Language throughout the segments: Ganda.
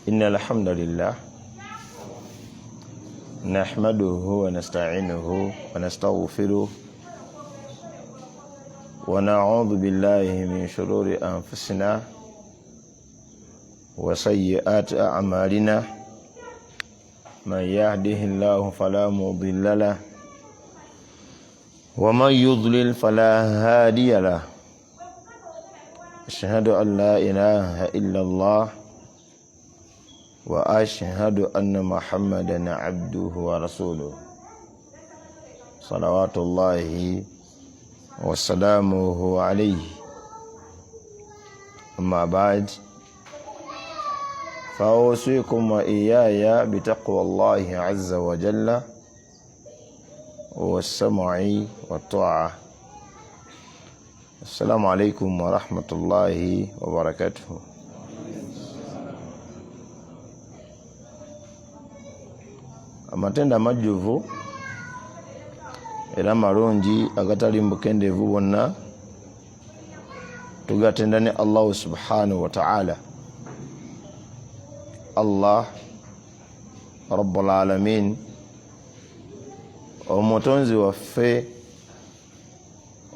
إن الحمد لله نحمده ونستعينه ونستغفره ونعوذ بالله من شرور أنفسنا وسيئات أعمالنا من يهده الله فلا مضل له ومن يضلل فلا هادي له أشهد أن لا إله إلا الله وأشهد أن محمدا عبده ورسوله صلوات الله وسلامه عليه. أما بعد فأوصيكم وإياي بتقوى الله عز وجل والسمع والطاعة. السلام عليكم ورحمة الله وبركاته. Amatenda majjuvu era marungi agatali mbukendevu bonna tugatenda ne Allah subhanahu wa ta'ala. Allah Rabbul Alamin omutonzi waffe,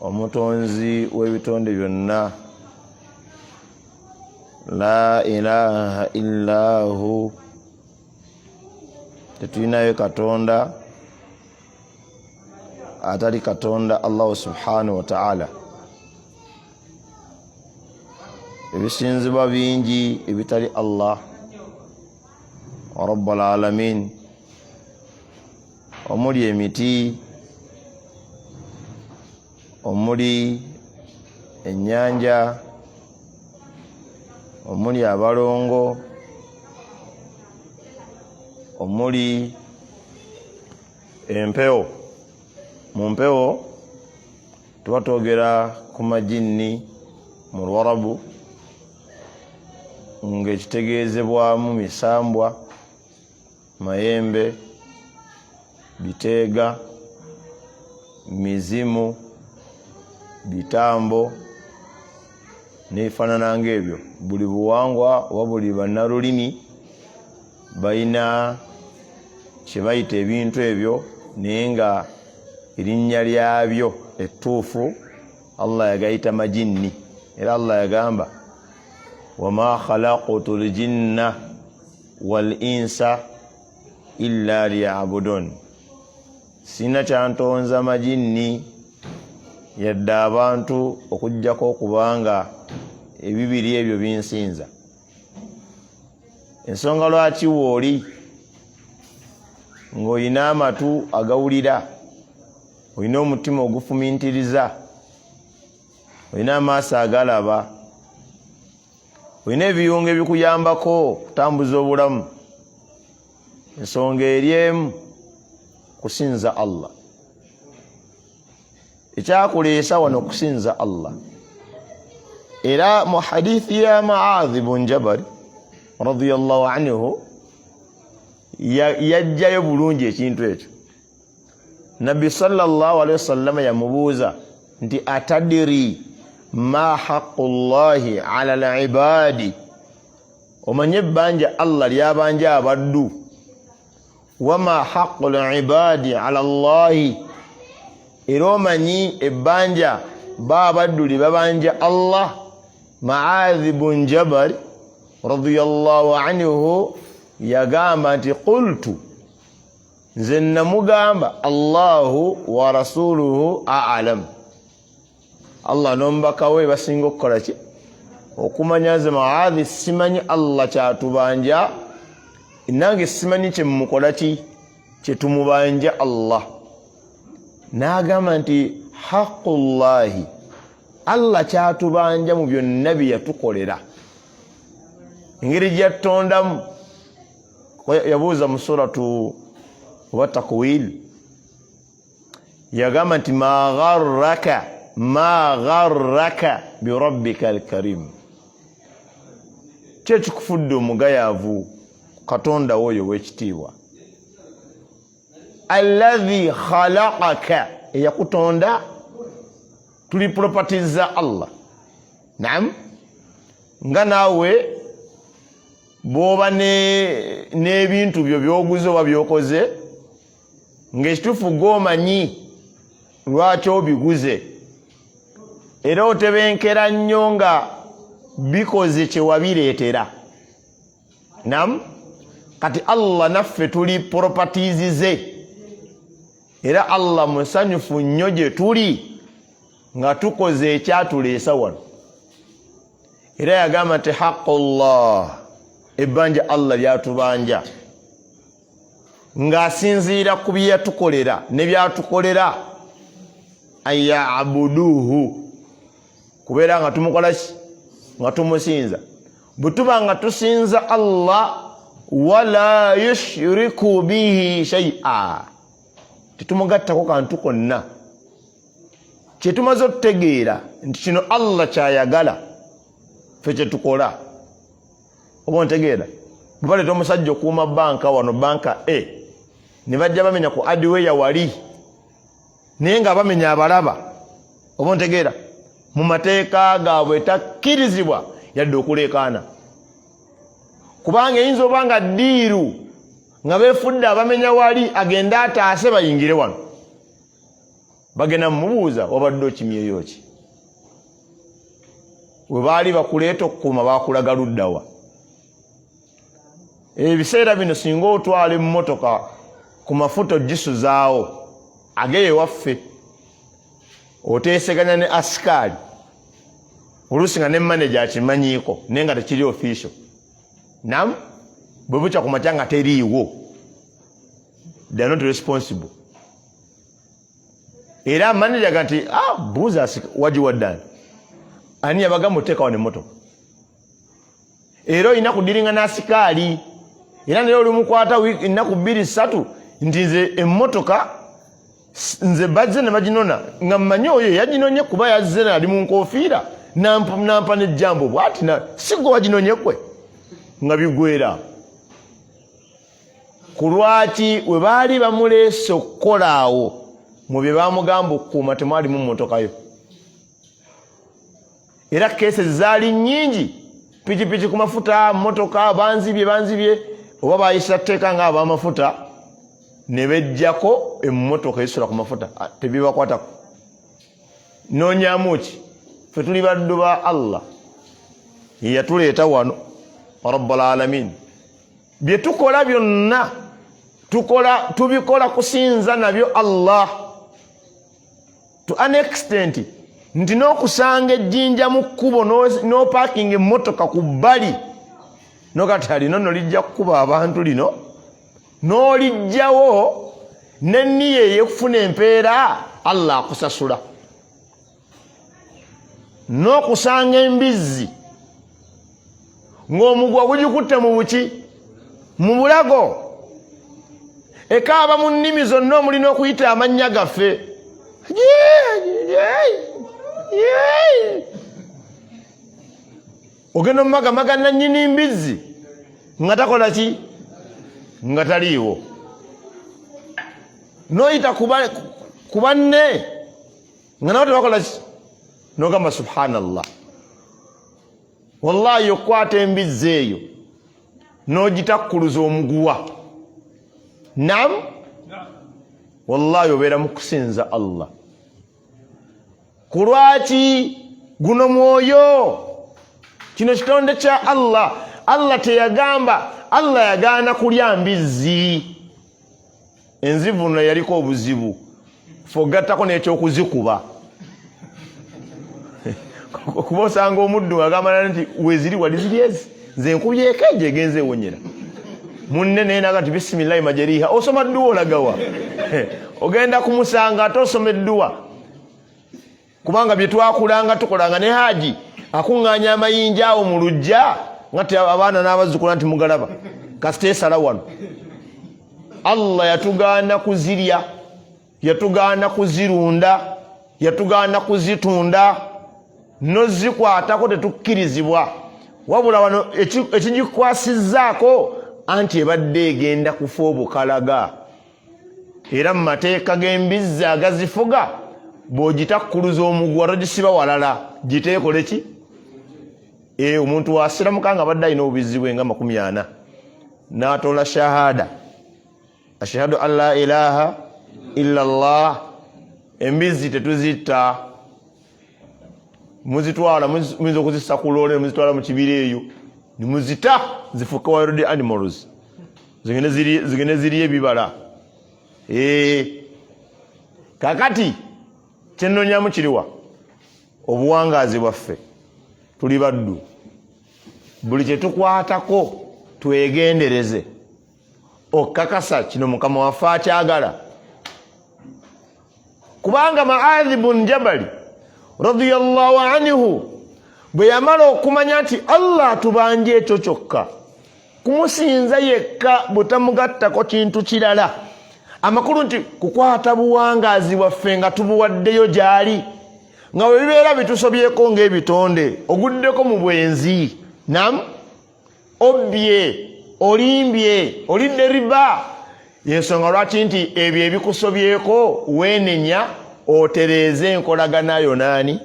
omutonzi w'ebitonde byonna, la ilaha illa hu, tetulinayo katonda atali katonda Allah subhanahu wa ta'ala. Ebisinzibwa bingi ebitali Allah Rabbul Alamin, omuli emiti, omuli ennyanja, omuli abalongo, omuli empewo. Mu mpewo tuba twogera ku majinni mu Luwarabu ng'ekitegeezebwamu misambwa, mayembe, biteega, mizimu, bitambo n'ebifaanana ng'ebyo. Buli buwangwa oba buli bannalulimi balina kye bayita ebintu ebyo, naye nga erinnya lyabyo ettuufu Allah yagayita majinni. Era Allah yagamba wama khalaqtu ljinna wal insa illa liya'budun, sina kyantonza majinni yadde abantu okujjako okubanga ebibiri ebyo binsinza. Ensonga lwaki wooli ng'olina amatu agawulira, olina omutima ogufumintiriza, olina amaaso agalaba, olina ebiyungu ebikuyambako okutambuza obulamu, ensonga eri emu, kusinza Allah. Ekyakuleesa wano kusinza Allah. Era mu hadithi ya Mu'adh bun Jabal radiyallahu anhu yajjayo bulungi ekintu ekyo. Nabbi sallallahu alayhi wasallam yamubuuza nti atadiri ma haqqullahi ala al-ibadi, omanye ebbanja Allah lyabanja abaddu, wama haqqul ibadi ala Allahi, era omanyi ebbanja babaddu libabanja Allah. Mu'adh bun Jabal radiyallahu anhu yagamba nti qultu, nze namugamba Allahu wa rasuluhu a'lam, Allah n'omubaka we basinga okukola ki? Okumanya. Nze Mu'adh simanyi Allah kyatubanja, nange simanyi kyemukola ki? Kyetumubanja Allah. N'agamba nti haqqullahi, Allah kyatubanja mu byonna bye yatukolera, engeri gyatondamu. Yabuuza mu suratu wa Takwil, yagamba nti ma gharraka bi rabbika al-karim, kyekikufudde omugayaavu katonda woyo w'ekitiibwa. Alladhi khalaqaka, eyakutonda. Tuli properties za Allah. Naam, nga naawe bwoba n'ebintu byo byoguze oba byokoze ng'ekituufu gw'omanyi lwaki obiguze era otebenkera nnyo nga bikoze kye wabireetera. Nam kati Allah naffe tuli properties ze era Allah musanyufu nnyo gye tuli nga tukoze ekyatuleesa wano. Era yagamba nti haqqullah, ebbanja Allah lyatubanja ng'asinziira ku bye yatukolera ne byatukolera, ayabuduhu, kubeera nga tumukola ki, nga tumusinza. Bwe tuba nga tusinza Allah wala yushriku bihi shay'a, tetumugattako kantu konna. Kye tumaze okutegeera nti kino Allah kyayagala ffe kye tukola. Oba ontegeera? Bwe baleeta omusajja okuuma banka wano, banka ne bajja bamenya ku adweya wali naye nga bamenya abalaba. Oba ontegeera? Mu mateeka gaabwe takkirizibwa yadde okuleekaana, kubanga eyinza oba nga ddiiru nga beefudde abamenya wali agende ataase bayingire wano, bagenda mumubuuza wabadde okimyeyo ki? Bwe baali bakuleeta okukuuma bakulaga luddawa. Ebiseera bino singa otwala emmotoka ku mafuta ogisuzaawo ageye waffe, oteeseganya ne asikaali, oluusi nga ne manager akimanyiiko naye nga tekiri official. Nam bwe bukya ku makya nga teriiwo, they are not responsible. Era manager ga nti buuza wagiwaddani ani yabagamba oteekawo n'emmotoka. Era olina kudiringa n'asikaali, era naye olimukwata ennaku 2-3 nti nze emmotoka nze bazze ne baginona nga mmanyi oyo yaginonye kuba yazze ali mu nkofiira nampa n'ejjambo bwati si gwe waginonye kwe nga bigwera. Ku lwaki we baali bamuleese okukola awo mu bye bamugamba okukuuma temwalimu mmotokayo. Era keesi zaali nnyingi, pikipiki ku mafuta, mmotoka banzibye oba bayisa tteeka nga ab'amafuta ne bejjako emmotoka esula ku mafuta tebibakwatako. Noonyamu ki? Ffe tuli baddu ba Allah, ye yatuleeta wano, rabbul alamin. Bye tukola byonna tubikola kusinza nabyo Allah, to an extent nti n'okusanga ejjinja mu kkubo n'opaakinga emmotoka ku bbali nokati alino nolijja kukuba abantu lino n'olijjawo n'enniya ey'okufuna empeera, Allah akusasula. N'okusanga embizzi ng'omugwa gugikutte mu buki, mu bulago, ekaaba mu nnimi zonna omulina okuyita amannya gaffe. Ogenda omumagamaga nannyini mbizzi nga takola ki? Nga taliiwo. N'oyita ku banne nga nabo tebakola ki? N'ogamba subhanallah. Wallahi okwata embizzi eyo n'ogitakkuluza omuguwa, nam wallahi obeera mu kusinza Allah. Ku lwaki? Guno mwoyo, kino kitonde kya Allah. Allah teyagamba, Allah yagaana kulya mbizzi. Enzivu no yaliko obuzibu, fogattako n'ekyokuzikuba. Kuba osanga omuddu agamba nti weziri wali ziri ezi, nze nkubyeko ejo egenze ewonyera. Munne naye naga nti bisimillahi majeriha, osoma dduwa olagawa? Ogenda kumusanga ate osoma edduwa. Kubanga bye twakulanga tukolanga ne haji akuŋŋaanya amayinja awo mu luggya nga ti abaana n'abazzukulu nti mugalaba kasiteesala wano. Allah yatugaana kuzirya, yatugaana kuzirunda, yatugaana kuzitunda, nozikwatako tetukkirizibwa. Wabula wano ekigikwasizzaako anti ebadde egenda kufa obukalaga. Era mu mateeka g'embizzi agazifuga, bw'ogitakkuluza omugwa togisiba walala, giteekole ki? omuntu wasiramuka nga badde alina obubizi nga 40 n'atola shahada ashhadu an la ilaha illa Allah, embizi tetuzitta, muzitwala muyinza okuzissa ku loole muzitwala mu kibira eyo nimuzita zifuuka wild animals zigende ziri ebibala. Kakati kyenonyamu kiriwa obuwangazi bwaffe, tuli baddu, buli kyetukwatako twegendereze okakasa kino Mukama waffe akyagala. Kubanga Mu'adh ibn Jabal radiyallahu anhu bwe yamala okumanya nti Allah tubanje ekyo kyokka, kumusinza yekka butamugattako kintu kirala, amakulu nti kukwata buwangazi bwaffe nga tubuwaddeyo gyali, nga bwe bibeera bitusobyeko ng'ebitonde, oguddeko mu bwenzi, nam obbye, olimbye, olidde riba, yensonga lwaki nti ebyo ebikusobyeko weenenya otereeze enkolagana yo nani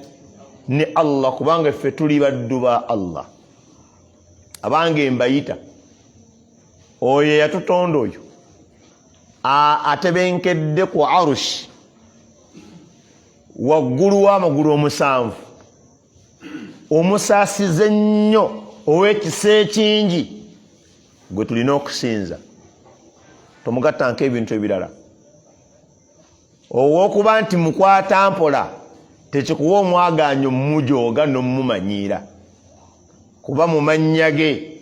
ne Allah, kubanga ffe tuli baddu ba Allah. Abange mbayita oyo yatutonda oyo atebenkedde ku arushi waggulu w'amagulu 7, omusaasize nnyo ow'ekisa ekingi, gwe tulina okusinza, tomugattanko ebintu ebirala. Ow'okuba nti mukwata mpola tekikuwa omwaganyo mumujooga n'omumumanyiira, kuba mu mannya ge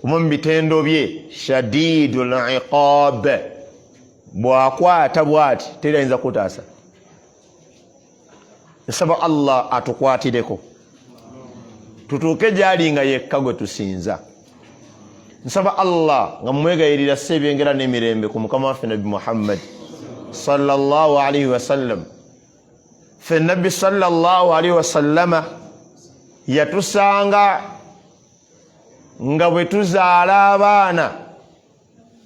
kuba mu bitendo bye shadidul iqab, bw'akwata bw'ati terayinza kutaasa. Nsaba Allah atukwatireko tutuuke gyali nga yekka gwe tusinza. Nsaba Allah nga mumwegayirira sebyengera n'emirembe ku Mukama waffe Nabi Muhammad sallallahu alaihi wasallam. Ffe Nabbi sallallahu alaihi wasallama yatusanga nga bwe tuzaala abaana,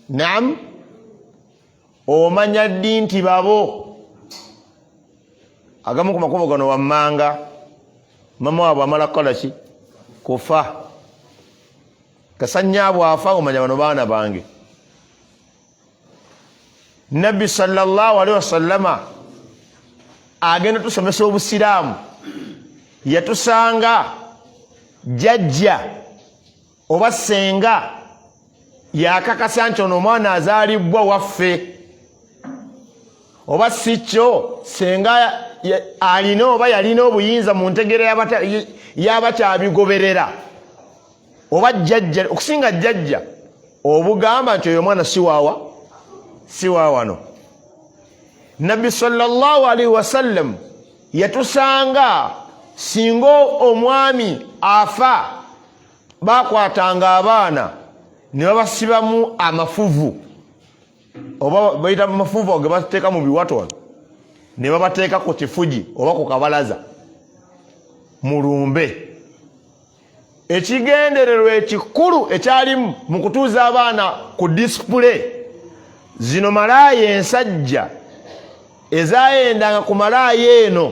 naam, omanya ddi nti babo agamu ku makubo gano wammanga mama waabwe amala kukola ki? Kufa. Kasanya bwafa omanya bano baana bange. Nabbi sallallahu alaihi wasallama agenda tusomesa obusiraamu, yatusanga jajja oba senga yakakasa nti ono omwana azaalibwa waffe, oba si kyo senga alina oba yalina obuyinza mu ntegera y'abakyabigoberera, oba jjajja okusinga jjajja obugamba nti oyo omwana si waawano. Nabbi sallallahu alaihi wasallam yatusanga singa omwami afa bakwatanga abaana ne babasibamu amafuvu, oba bayita amafuvu ago ge bateeka mu biwato ne babateeka ku kifugi oba ku kabalaza mu lumbe. Ekigendererwa ekikulu ekyalimu mu kutuuza abaana ku disipule, zino malaaya ensajja ezayendanga ku malaaya eno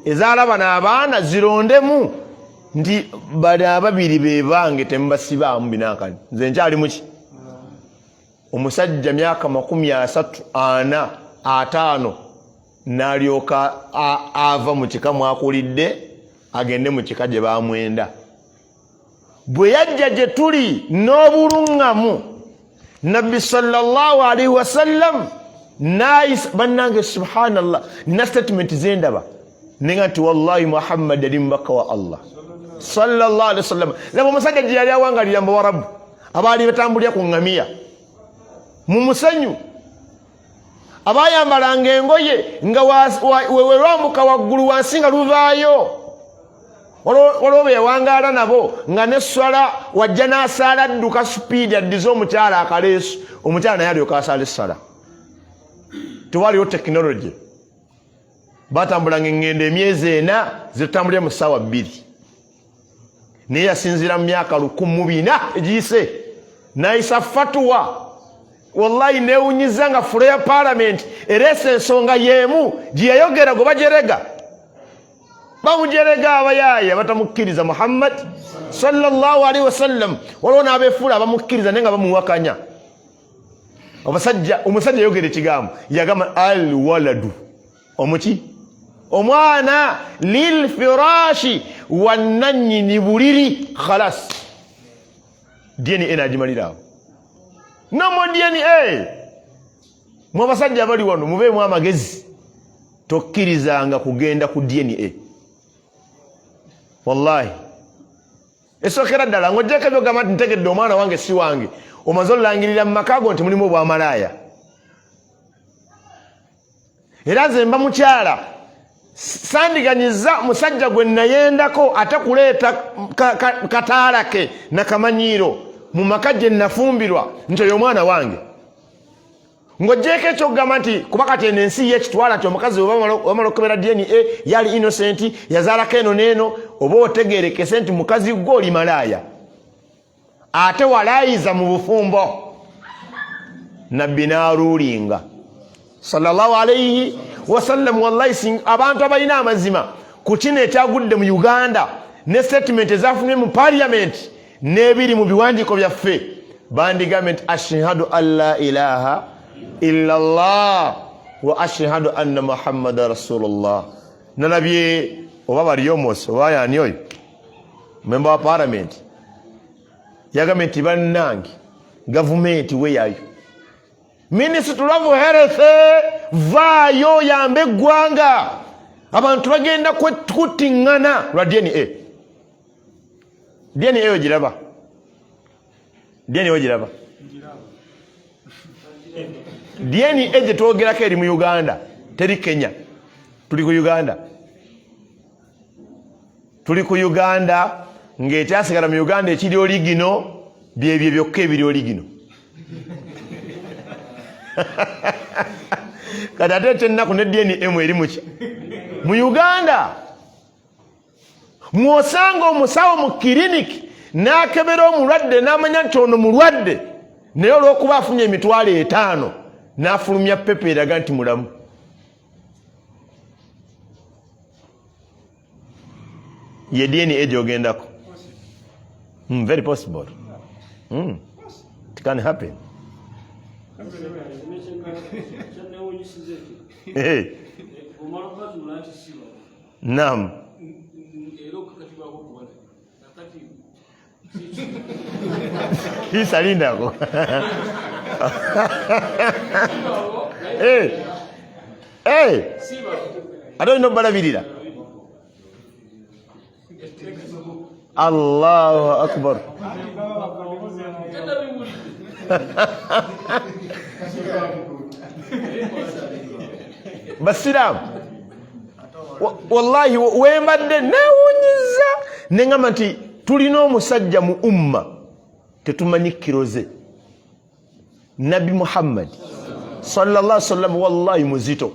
ezaalabana abaana zirondemu nti bali ababiri be bange temubasibaamu binaakani. Nze nkyali muki? Omusajja myaka 30, 40, n'alyoka ava mu kika mwakulidde agende mu kika gye bamwenda. Bwe yajja gye tuli n'obuluŋŋamu, Nabbi sallallahu alaihi wasallam bannange subhanallah na statement zendaba nenga nti wallahi Muhammad ali mbaka wa Allah sallallahu alaihi wasallam. Laba omusajja gye yali awangalira mu Bawarabu abaali batambulira ku ŋŋamiya mu musenyu, abayambalanga engoye nga wewe lwambuka waggulu wansi nga luvaayo, waliwo bewangaala nabo nga neswala wajja n'asaala adduka supiidi addiza omukyala akaleesu, omukyala naye alyoka asaala essala. Tewaliwo tekinologi, batambulanga eŋŋendo emyezi 4 zitambulira mu ssaawa 2, naye yasinzira mu myaka 1400 egiyise n'ayisa fatuwa. Wallahi neewunyiza nga fula ya Parliament ereese ensonga y'emu gye yayogera gwe bajerega. bamujerega abayaya batamukkiriza Muhammad sallallahu alaihi wasallam walona abefula bamukkiriza nenga bamuwakanya omusajja yogere kigambo yagamba al waladu omuki omwana lil firashi wananyini buliri khalas DNA najimalirawo nomo DNA mu basajja bali wano mubeemu amagezi tokkirizanga kugenda ku DNA wallahi esokera ddala ng'ojjeko byogamba nti ntegedde omwana wange si wange omaze olangirira mu makago nti mulimu obwamalaaya era nze mba mukyala sandiganyiza musajja gwe nayendako ate kuleeta kataala ke nakamanyiiro mu maka gye nafumbirwa nti oyo omwana wange ng'ojjeko ekyokugamba nti kuba kati eno ensi yekitwala nti omukazi wamala okukebera DNA yali innocent yazaalako eno n'eno oba otegeerekese nti mukazi gwe oli malaaya ate walaayiza mu bufumbo nabbi n'aruulinga sallallahu alayhi wasallam. Wallahi abantu abalina amazima ku kino ekyagudde mu Uganda ne statement ezafunye mu parliament n'ebiri mu biwandiiko byaffe bandigambye nti ashhadu an la ilaha illa Allah wa ashhadu anna Muhammadan rasulullah. Nalabye oba Bariyomos oba yani oyo member wa parliament yagambye nti bannange gavumenti weyayo Ministry of Health vaayo yambe eggwanga abantu bagenda kutiŋŋana lwa DNA. DNA eyo giraba DNA eyo giraba DNA gye twogerako eri mu Uganda teri Kenya. Tuli ku Uganda ng'ekyasigala mu Uganda ekiri oligino byebyo byokka ebiri oligino kati ate ekyennaku ne DNA eri muki mu Uganda mwosanga omusawo mu kiriniki n'akebera omulwadde n'amanya nti ono mulwadde naye olw'okuba afunye emitwalo 5 n'afulumya pepe eraga nti mulamu. Ye DNA gyogendako. Very possible. It can happen. Hey. Naam. Isalindako. Hey. Hey. I don't know balabirira. Allahu akbar. Basiram wallahi wembadde nawunyiza nengamba nti tulina omusajja mu umma tetumanyi kiroze Nabi Muhammad sallallahu alaihi wasallam wallahi muzito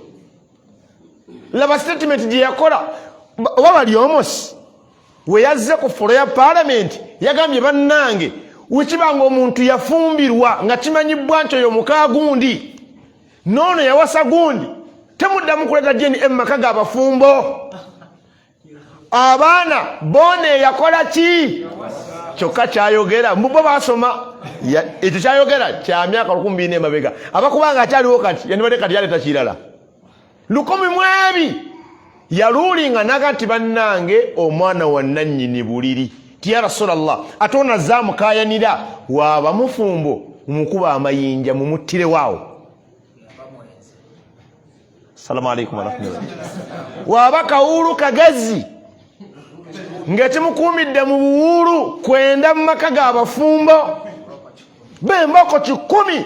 laba statement gye yakola oba Bariyomos we yazze ku folo ya parliament yagambye bannange wekibanga omuntu yafumbirwa nga kimanyibwa nti oyo muka gundi nono yawasa gundi temuddamu kuleta DNA maka g'abafumbo abaana bone yakola ki kyokka kyayogera mbubo basoma ekyo kyayogera kya myaka 10 emabega abakubanga akyaliwo kati yanibadde kati yaleta kirala 10 yalulinga nagati bannange omwana wa nannyini buliri ti ya Rasulallah atona zamukayanira waba mufumbo mukuba amayinja mumuttire waawo. Assalamu alaikum warahmatullahi waba kawulu kagazi ng'ekimukuumidde mu buwulu kwenda mu maka g'abafumbo bembako 10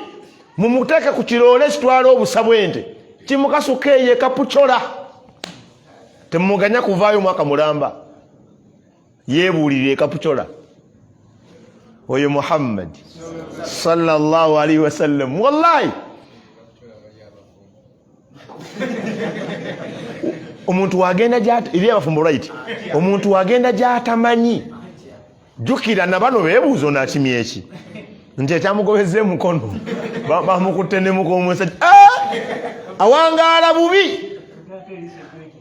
mumuteeke ku kiroole kitwala obusa bwente kimukasuka eyo ekapucola temuganya kuvaayo mwaka mulamba yebuulire ekapucola oyo Muhammad sallallahu alaihi wasallam wallahi omuntu wagenda gyata iri abafumbo right omuntu wagenda gyatamanyi jukira na bano bebuuzo nakimye eki nti ekyamugobezze mukono bamukutte ne mukono omusajja awangaala bubi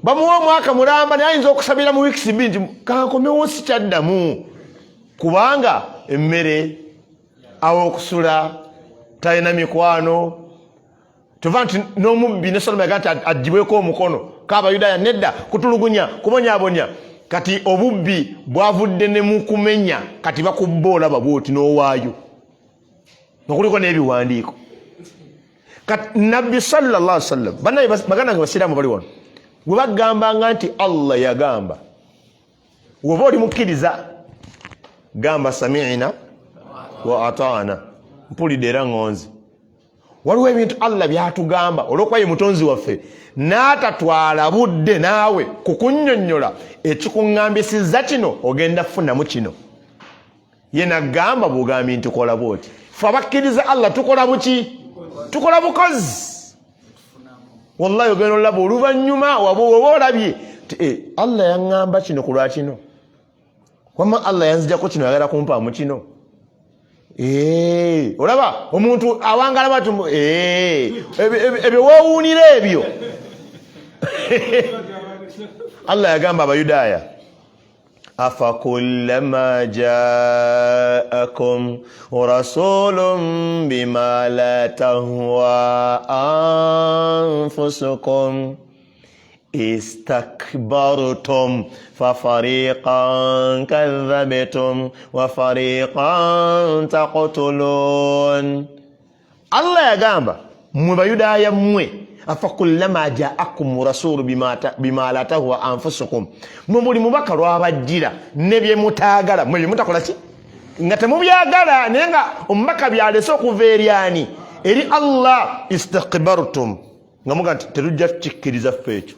bamuwa omwaka mulamba naye ayinza okusabira mu wiiki bbiri nti kankomewo sikyaddamu kubanga emmere awokusula talina mikwano tuva nti n'omubbi ne Solomon yagaa nti agibweko omukono k'Abayudaaya nedda kutulugunya kubonyaabonya kati obubbi bwavudde ne mu kumenya kati bakubba olaba bwoti n'owaayo okuliko n'ebiwandiiko kati nabbi sallallahu alaihi wasallam banaye baganda nga basiraamu bali wano bwe bagambanga nti Allah yagamba woba oli mukkiriza gamba sami'na wa ata'na mpulidde era ngonzi waliwo ebintu Allah byatugamba olwokuba ye mutonzi waffe n'atatwala budde naawe kukunnyonnyola ekikuŋŋambisizza kino ogenda kufunamu kino ye nagamba bw'ogambye nti kola bwoti fe abakkiriza Allah tukola buki tukola bukozi wallahi ogenda olaba oluvannyuma woba olabye Allah yaŋŋamba kino ku lwa kino wama Allah yanzijako kino yagala kumpaamu kino olaba omuntu awangala bati ebyo woowuunira ebyo Allah yagamba Abayudaaya afakullama jaakum rasulun bima la tahwa anfusukum istakbartum fafariqan kadhabtum wa fariqan taqtulun. Allah yagamba mwe Bayudaaya mmwe afakullama jaakum rasulu bima la tahwa anfusukum mwe buli mubaka lwabajjira ne bye mutaagala mwe bye mutakola ki nga temubyagala naye nga omubaka byalese okuva eryani eri Allah istakbartum nga muga nti terujja tukikkiriza ffe ekyo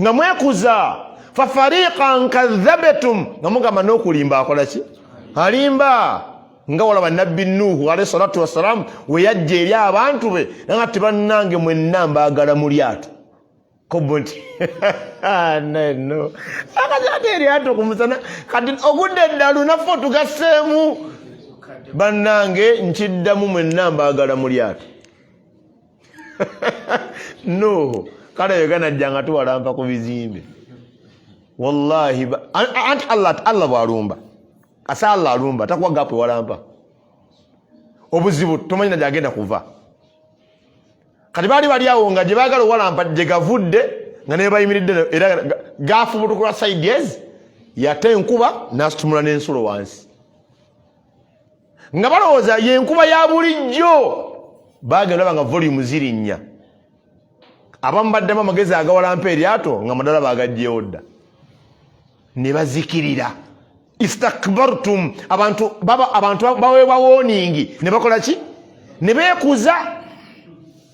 nga mwekuza fafariqan kadhabtum nga mugamba n'okulimba akola ki alimba nga walaba nabbi Nuhu alayhi salatu wassalam we yajja eri abantu be nga tibannange mwenna mbaagala mu lyato kobo nti no akazate eryato kumusana kati ogudde eddalu naffe tugasseemu bannange nkiddamu mwenna mbaagala mu lyato no kale yogana jjanga tuwalampa ku bizimbe wallahi anti Allah bwalumba asa Allah alumba takuwa gapo walampa obuzibu tomanyina gyagenda kuva kati bali awo nga gye baagala owalampa gye gavudde nga ne bayimiridde era gafubutukula sides yate enkuba n'asitumula n'ensulo wansi nga balowooza yenkuba ya bulijjo bagenda nga volume zirinnya abamu baddemu amagezi agawalampa eryato nga madala bagajjewo dda ne bazikirira istakbartum abantu baweebwa warning ne bakola ki ne beekuza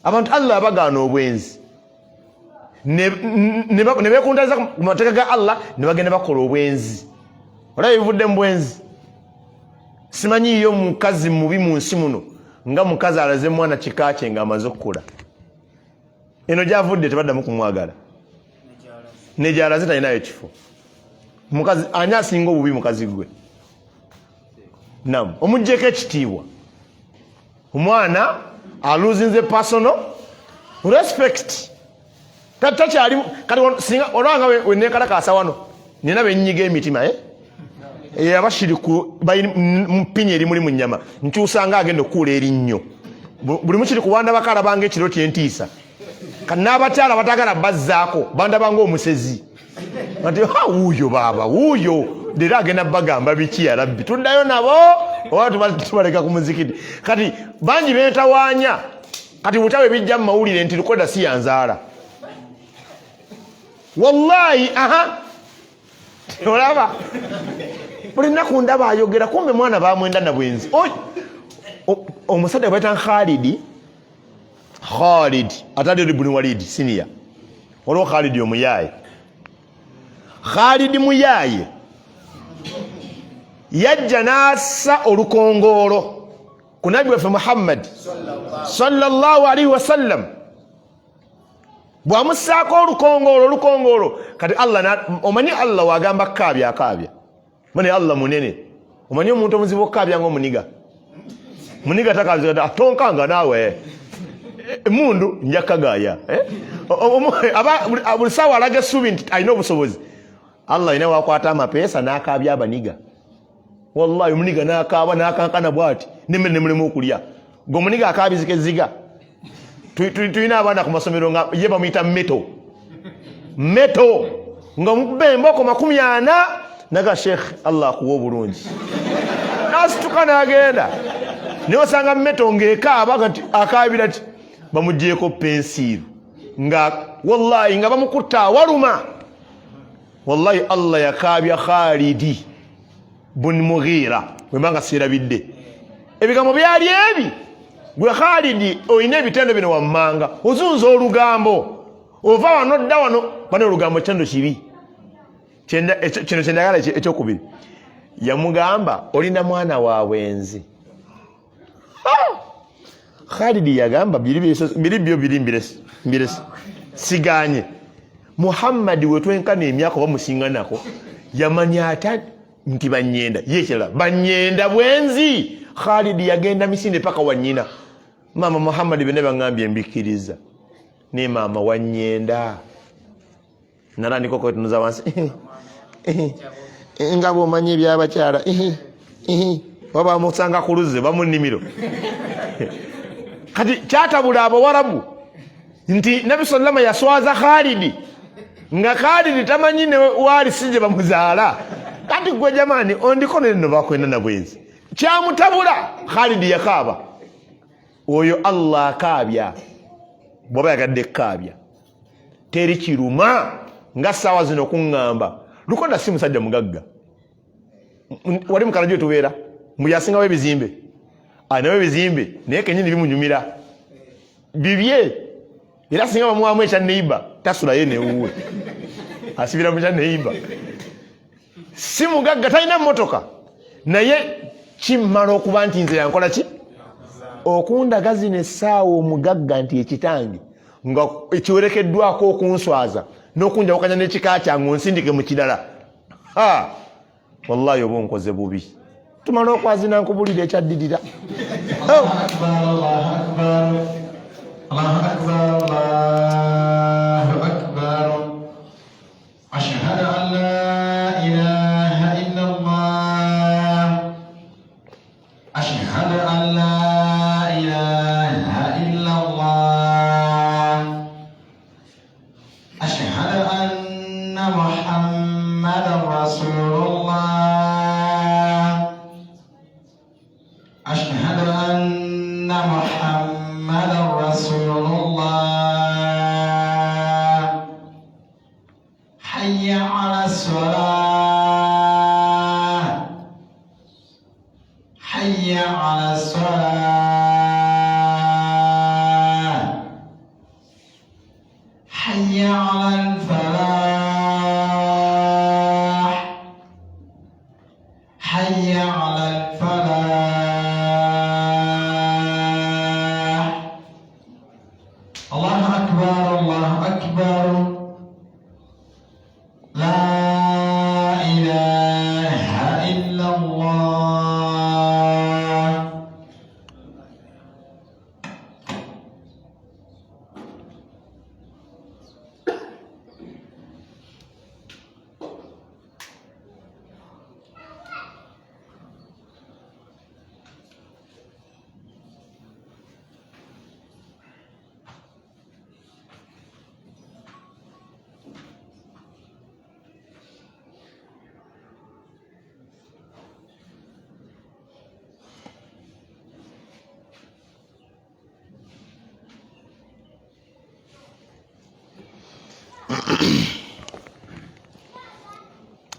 abantu Allah abagaana obwenzi ne beekuntaza ku mateeka ga Allah ne bagenda bakola obwenzi olaba ebivudde mu bwenzi simanyiyo mukazi mubi mu nsi muno nga mukazi alaze mwana kika kye nga amaze okukula eno gyavudde tebaddamu kumwagala ne gyalaze talinayo ekifo mukazi ani asinga obubi mukazi gwe nam omuggyeko ekitiibwa omwana aluzinze personal respect takyali kati singa olwanga wenekalakasa wano nina benyiga emitima abashiriku mpinya eri muli mu nnyama nkyusanga agenda okukuula erinnyo buli mukiri kuwanda bakala bange ekiro kyentiisa kati n'abakyala batagala bazzaako bandabanga omusezi ati wuuyo baaba wuuyo leero agenda bagamba biki ya rabbi tuddayo nabo oba tubaleka ku muzikiti kati bangi beetawaanya kati butawe bijja mu mawulire nti lukoda si yanzaala wallahi olaba buli nnaku ndaba ayogera kumbe mwana bamwenda na bwenzi omusajja baita Khalid atali ibn Walid senior olwo Khalid omuyaaye Khalid muyaaye yajja n'assa olukongolo ku nabi waffe Muhammad sallallahu alaihi wasallam bwamussaako olukongolo kati Allah omanyi Allah wagamba akaabya mani Allah munene omanyi omuntu omuzibu okaabya ng'omuniga muniga takazi atonkanga naawe mundu njakagaya buli sawa alaga essuubi nti alina obusobozi. Allah ina wakwata amapesa n'akaabya abaniga. Wallahi omuniga n'akaaba n'akankana bw'ati n'emmere ne mulemu okulya. Gwe omuniga akaabizika ezziga. Tulina abaana ku masomero nga ye bamuyita meto nga mukube emboko 40 naga Sheikh Allah akuwa obulungi nasituka n'agenda naye osanga meto ng'ekaaba kati akaabira ti bamugyeko pensiru nga wallahi nga bamukutta waluma. Wallahi Allah yakaabya Khalidi bun Mughira wembanga sirabidde ebigambo byali ebi. Gwe Khalidi oyina ebitendo bino wammanga ozunza olugambo ova wano dda wano bano olugambo kitendo kibi. Kino kyendagala ekyokubiri yamugamba olina mwana waabwe nzi. Khalidi yagamba biri byo mbiresi siganye. Muhammadi wetwenkana emyaka oba musinganako yamanya ata nti banyenda yekirala banyenda bwenzi. Khalidi yagenda misinde paka wanyina. Mama Muhammadi bene bangambye mbikiriza ne mama wanyenda narandiko ko tunuza wansi ngabo manye byabakyala baba musanga kuluze bamunimiro. Kati kyatabula abawarabu nti Nabi sallama yaswaza Khalidi nga Khalidi tamanyi ne wali sije bamuzaala. Kati gwe jamani ondiko neno bakwenda na bwenzi kyamutabula. Khalidi yakaaba oyo Allah akaabya bwaba yagadde kaabya teri kiruma nga sawa zino kuŋŋamba Lukonda si musajja mugagga. Wali mukalajo tubeera muyasingawo ebizimbe anawe ebizimbe naye kenyini bimunyumira bibye era singa bamuwamu ekya neiba tasula ye newuwe asibira mu kya neiba. Si mugagga talina mmotoka naye kimmala okuba nti nze yankola ki okundaga zino essaawa omugagga nti ekitange nga ekiwerekeddwako okunswaza n'okunjawukanya n'ekika kyange onsindike mu kirala. Wallahi oba onkoze bubi. Tumala okwazina nkubulira ekyaddirira. Ashhadu an la ilaha illallah. Ashhadu an la ilaha illallah. Ashhadu anna Muhammadan Rasulullah. Ashhadu anna Muhammadan Rasulullah. حي على الصلاة. حي على الصلاة. حي على الفلاح. حي على الفلاح. الله أكبر الله أكبر. لا إله إلا الله.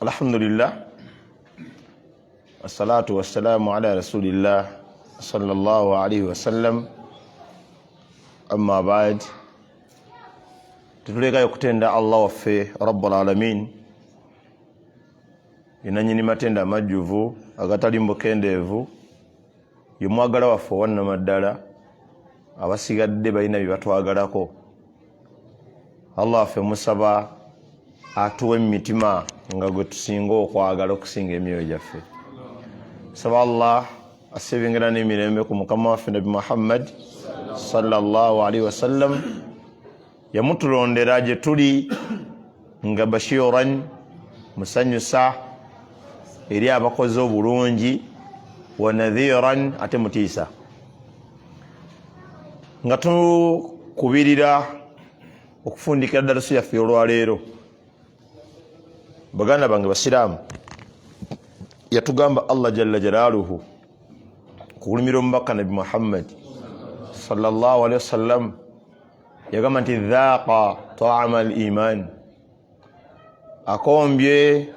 Alhamdulillah wassalatu wassalamu ala rasulillah sallallahu alaihi wasallam. Amma ba'd, tutulekayo kutenda Allah waffe rabbul alamin yenanyini matenda amajjuvu agatali mbukendeevu yemwagala waffe wannama ddala abasigadde balina bye batwagalako. Allah waffe musaba atuwe emitima nga gwe tusinga okwagala okusinga emyoyo gyaffe. Saba Allah asebengera n'emirembe ku mukama waffe Nabi Muhammad sallallahu alaihi wasallam yamutulondera gye tuli nga bashiran musanyusa eri abakozi obulungi wa nadhiran ate mutiisa nga tukubirira okufundikira ddalusu yaffe olwaleero. Baganda bange basiraamu, yatugamba Allah jalla jalaaluhu kulimira omubaka Nabi Muhammad sallallahu alaihi wasallam yagamba nti dhaaqa ta'ama al-iman, akombye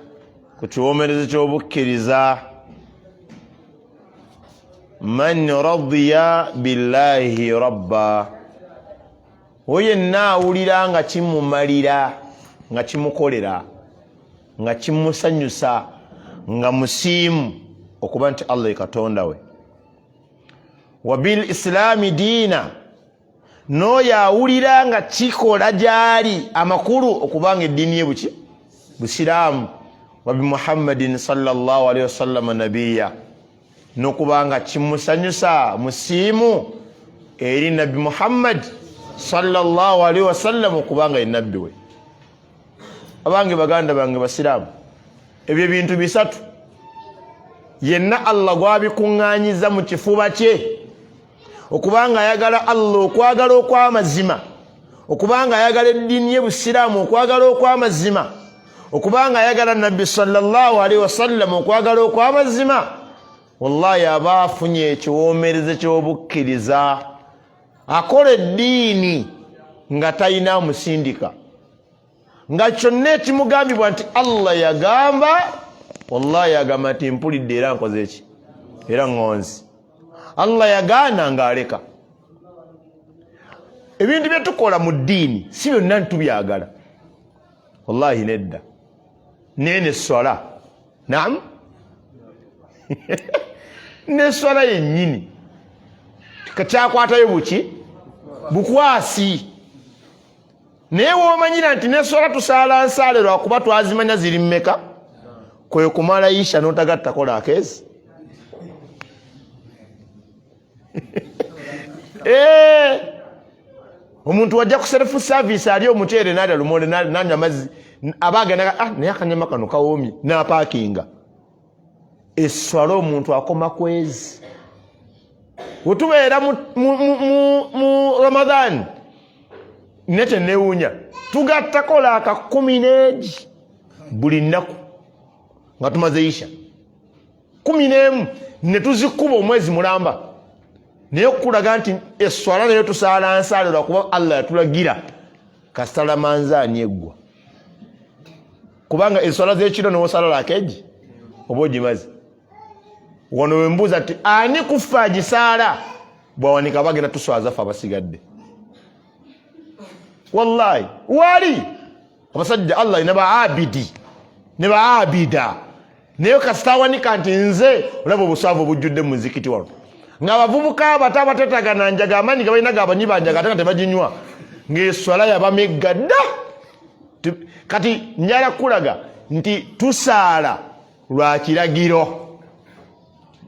ku kiwoomerezo ky'obukkiriza man radiya billahi rabba, oyenna awulira nga kimumalira, nga kimukolera, nga kimusanyusa, nga musiimu okuba nti Allah ye Katonda we. Wa bil islami diina, n'oyo awulira nga kikola gyali amakulu okubanga eddiini ye buki busiraamu. Wa bi Muhammadin sallallahu alaihi wasallam nabiyya, n'okubanga kimusanyusa musiimu eri Nabi Muhammad sallallahu alaihi wasallam okubanga ye nabbi we. Abange baganda bange basiraamu, ebyo bintu bisatu yenna Allah gwabikuŋŋaanyiza mu kifuba kye okubanga ayagala Allah okwagala okw'amazima, okubanga ayagala eddiini ye busiraamu okwagala okw'amazima, okubanga ayagala Nabbi sallallahu alaihi wasallam okwagala okw'amazima, wallahi aba afunye ekiwoomereze ky'obukkiriza, akola eddiini nga talina musindika, nga kyonna ekimugambibwa nti Allah yagamba, wallahi yagamba nti mpulidde era nkoze eki era ŋŋonzi. Allah yagaana ng'aleka. Ebintu bye tukola mu ddiini si byonna ntitubyagala, wallahi nedda. Nene swala, naam ne swala yennyini kyakwatayo buki bukwasi, naye woomanyira nti ne swala tusaala nsaale lwakuba twazimanya ziri mmeka, kwe kumala isha n'otagattakola akeezi. Omuntu wajja ku self service ali omuceere n'alya lumole n'anywa amazzi abagenda naye akanyama kano kawoomye n'apaakinga. Esswala omuntu akoma kwezi. Wetubeera mu Ramadan nete newunya tugattakola aka 11 buli nnaku nga tumaze isha 11 ne tuzikuba omwezi mulamba, naye okulaga nti esswala nayo tusaala nsaale lwakuba Allah yatulagira kasitala manzaani eggwa, kubanga esswala z'ekiro n'osala lakeegi oba ogimaze. Wano wembuuza nti ani kufa agisaala, bwawanika bagenda tuswaza ffe abasigadde. Wallahi wali abasajja Allah ne baabidi ne baabida, naye kasitawanika nti nze olaba obuswavu obujjudde mu muzikiti wano, ng'abavubuka abato abatetagana njaga amaanyi gabalina gabanyi banjaga ate nga tebaginywa, ng'esswala yabamegga dda. Kati njala kulaga nti tusaala lwa kiragiro,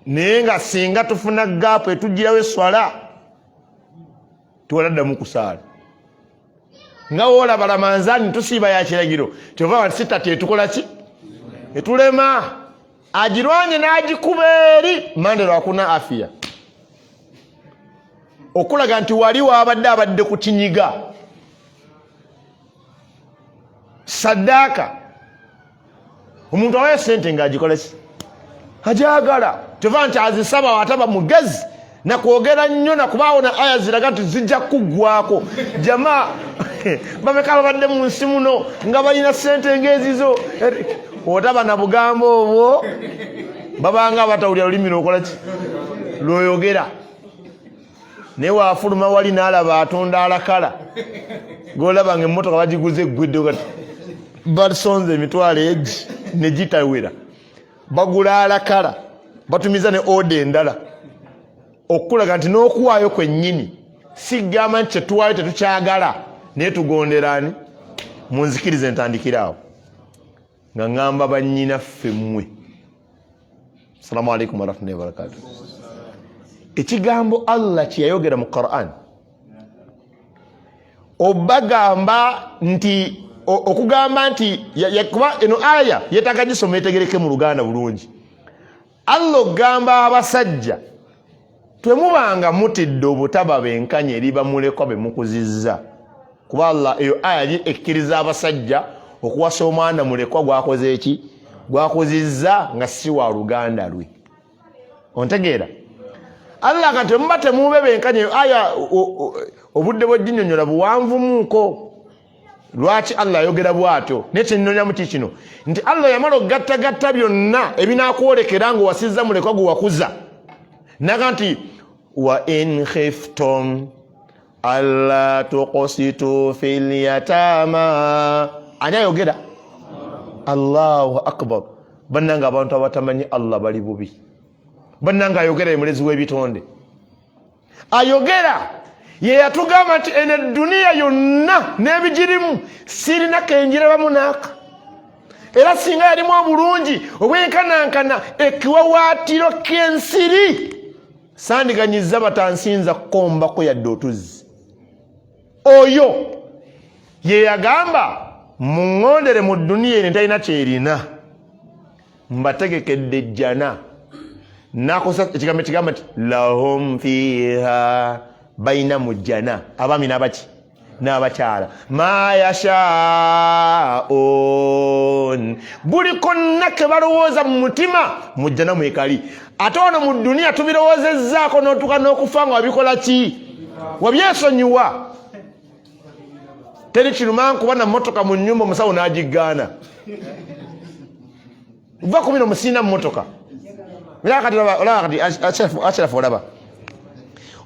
naye nga singa tufuna gaapu etugirawo esswala tuwaladdamu kusaala. Nga woolaba Ramanzaani tusiiba ya kiragiro, kyova wanti sitati etukola ki etulema, agirwanye n'agikuba eri mande lwakuna afiya, okulaga nti wali abadde ku kinyiga. Saddaaka omuntu awayo sente ng'agikola ki ajagala, kyova nti azisaba ataba mugezi nakwogera nnyo nakubaawo na aya ziraga nti zijja kuggwako. Jamaa babeka babadde mu nsi muno nga balina sente ng'ezizo, otaba na bugambo obwo babanga batawulira lulimi lwokola ki lwoyogera. Naye waafuluma wali n'alaba atunda alakala, golaba ng'emmotoka bagiguze eggwedde kati basonze emitwalo egi ne gitawera, bagula alakala batumiza ne oda endala, okulaga nti n'okuwaayo kwennyini sigamba nti kyetuwaayo tetukyagala, naye tugonderani munzikirize ntandikiraawo nga ngamba bannyinaffe mmwe. Assalamu alaikum warahmatullahi wabarakatuh. Ekigambo Allah kye yayogera mu Qur'an obagamba nti okugamba nti kuba eno aya yetaaga gisoma etegereke mu Luganda bulungi. Allah ogamba abasajja twemubanga mutidde obutaba benkanya eri bamulekwa be mukuzizza, kuba Allah eyo aya ekkiriza abasajja okuwasa omwana mulekwa gwakoze eki, gwakuzizza nga si wa Luganda lwe. Ontegeera? Allah kati temuba temube benkanya eyo aya obudde bw'egginyonnyola buwanvumuuko. Lwaki Allah ayogera bw'atyo? Nekyennyonnyamu kikino nti Allah yamala okugattagatta byonna ebinaakwolekera ng'owasizza mulekwa gwe wakuza, naga nti wa in khiftum alla tuqsitu fil yatama. Ani ayogera? Allahu akbar. Bannanga abantu abatamanyi Allah bali bubi. Bannanga ayogera ye mulezi w'ebitonde. Ayogera ye yatugamba nti ene dunia yonna n'ebigirimu sirina kenjirabamu naaka, era singa yalimu obulungi obwenkanankana ekiwawaatiro k'ensiri sandiganyiza batansinza kukombako yadde otuzzi. Oyo ye yagamba muŋŋondere mu dunia ene talina kyerina, mbategekedde jjana. Nakosa ekigambo ekigamba nti lahum fiha bayina mujjana abaami n'abaki n'abakyala ma yashaun, buli konna ke balowooza mu mutima mujjana mwekali. Ate ono mu dunia tubirowoozezzaako n'otuuka n'okufa nga wabikola ki? Wabyesonyiwa. Teri kiruma nkuba na mmotoka mu nnyumba omusawo n'agiggaana, va kumina omusiina mu mmotoka. Olaba kati Ashrafu, olaba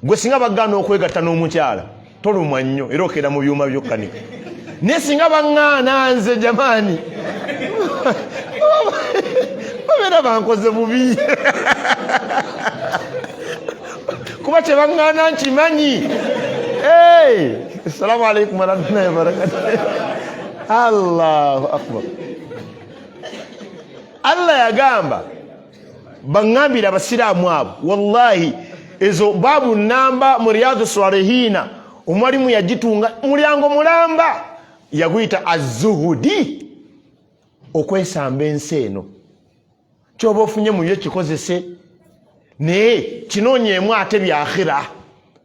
gwe singa baggaana okwegatta n'omukyala tolumwa nnyo era okeera mu byuma by'okkanika, naye singa baŋŋaana nze jamaani babeera bankoze bubi kuba kye baŋŋaana nkimanyi. Assalamu alaikum warahmatullahi wabarakatuh. Allahu akbar. Allah yagamba baŋŋambira abasiraamu abo, wallahi ezo babu namba mu Riyadu Salihina omwalimu yagitunga mulyango mulamba yaguyita az-zuhudi, okwesamba ensi eno. Kyoba ofunye mu byo kikozese naye kinoonyeemu ate bya akhira.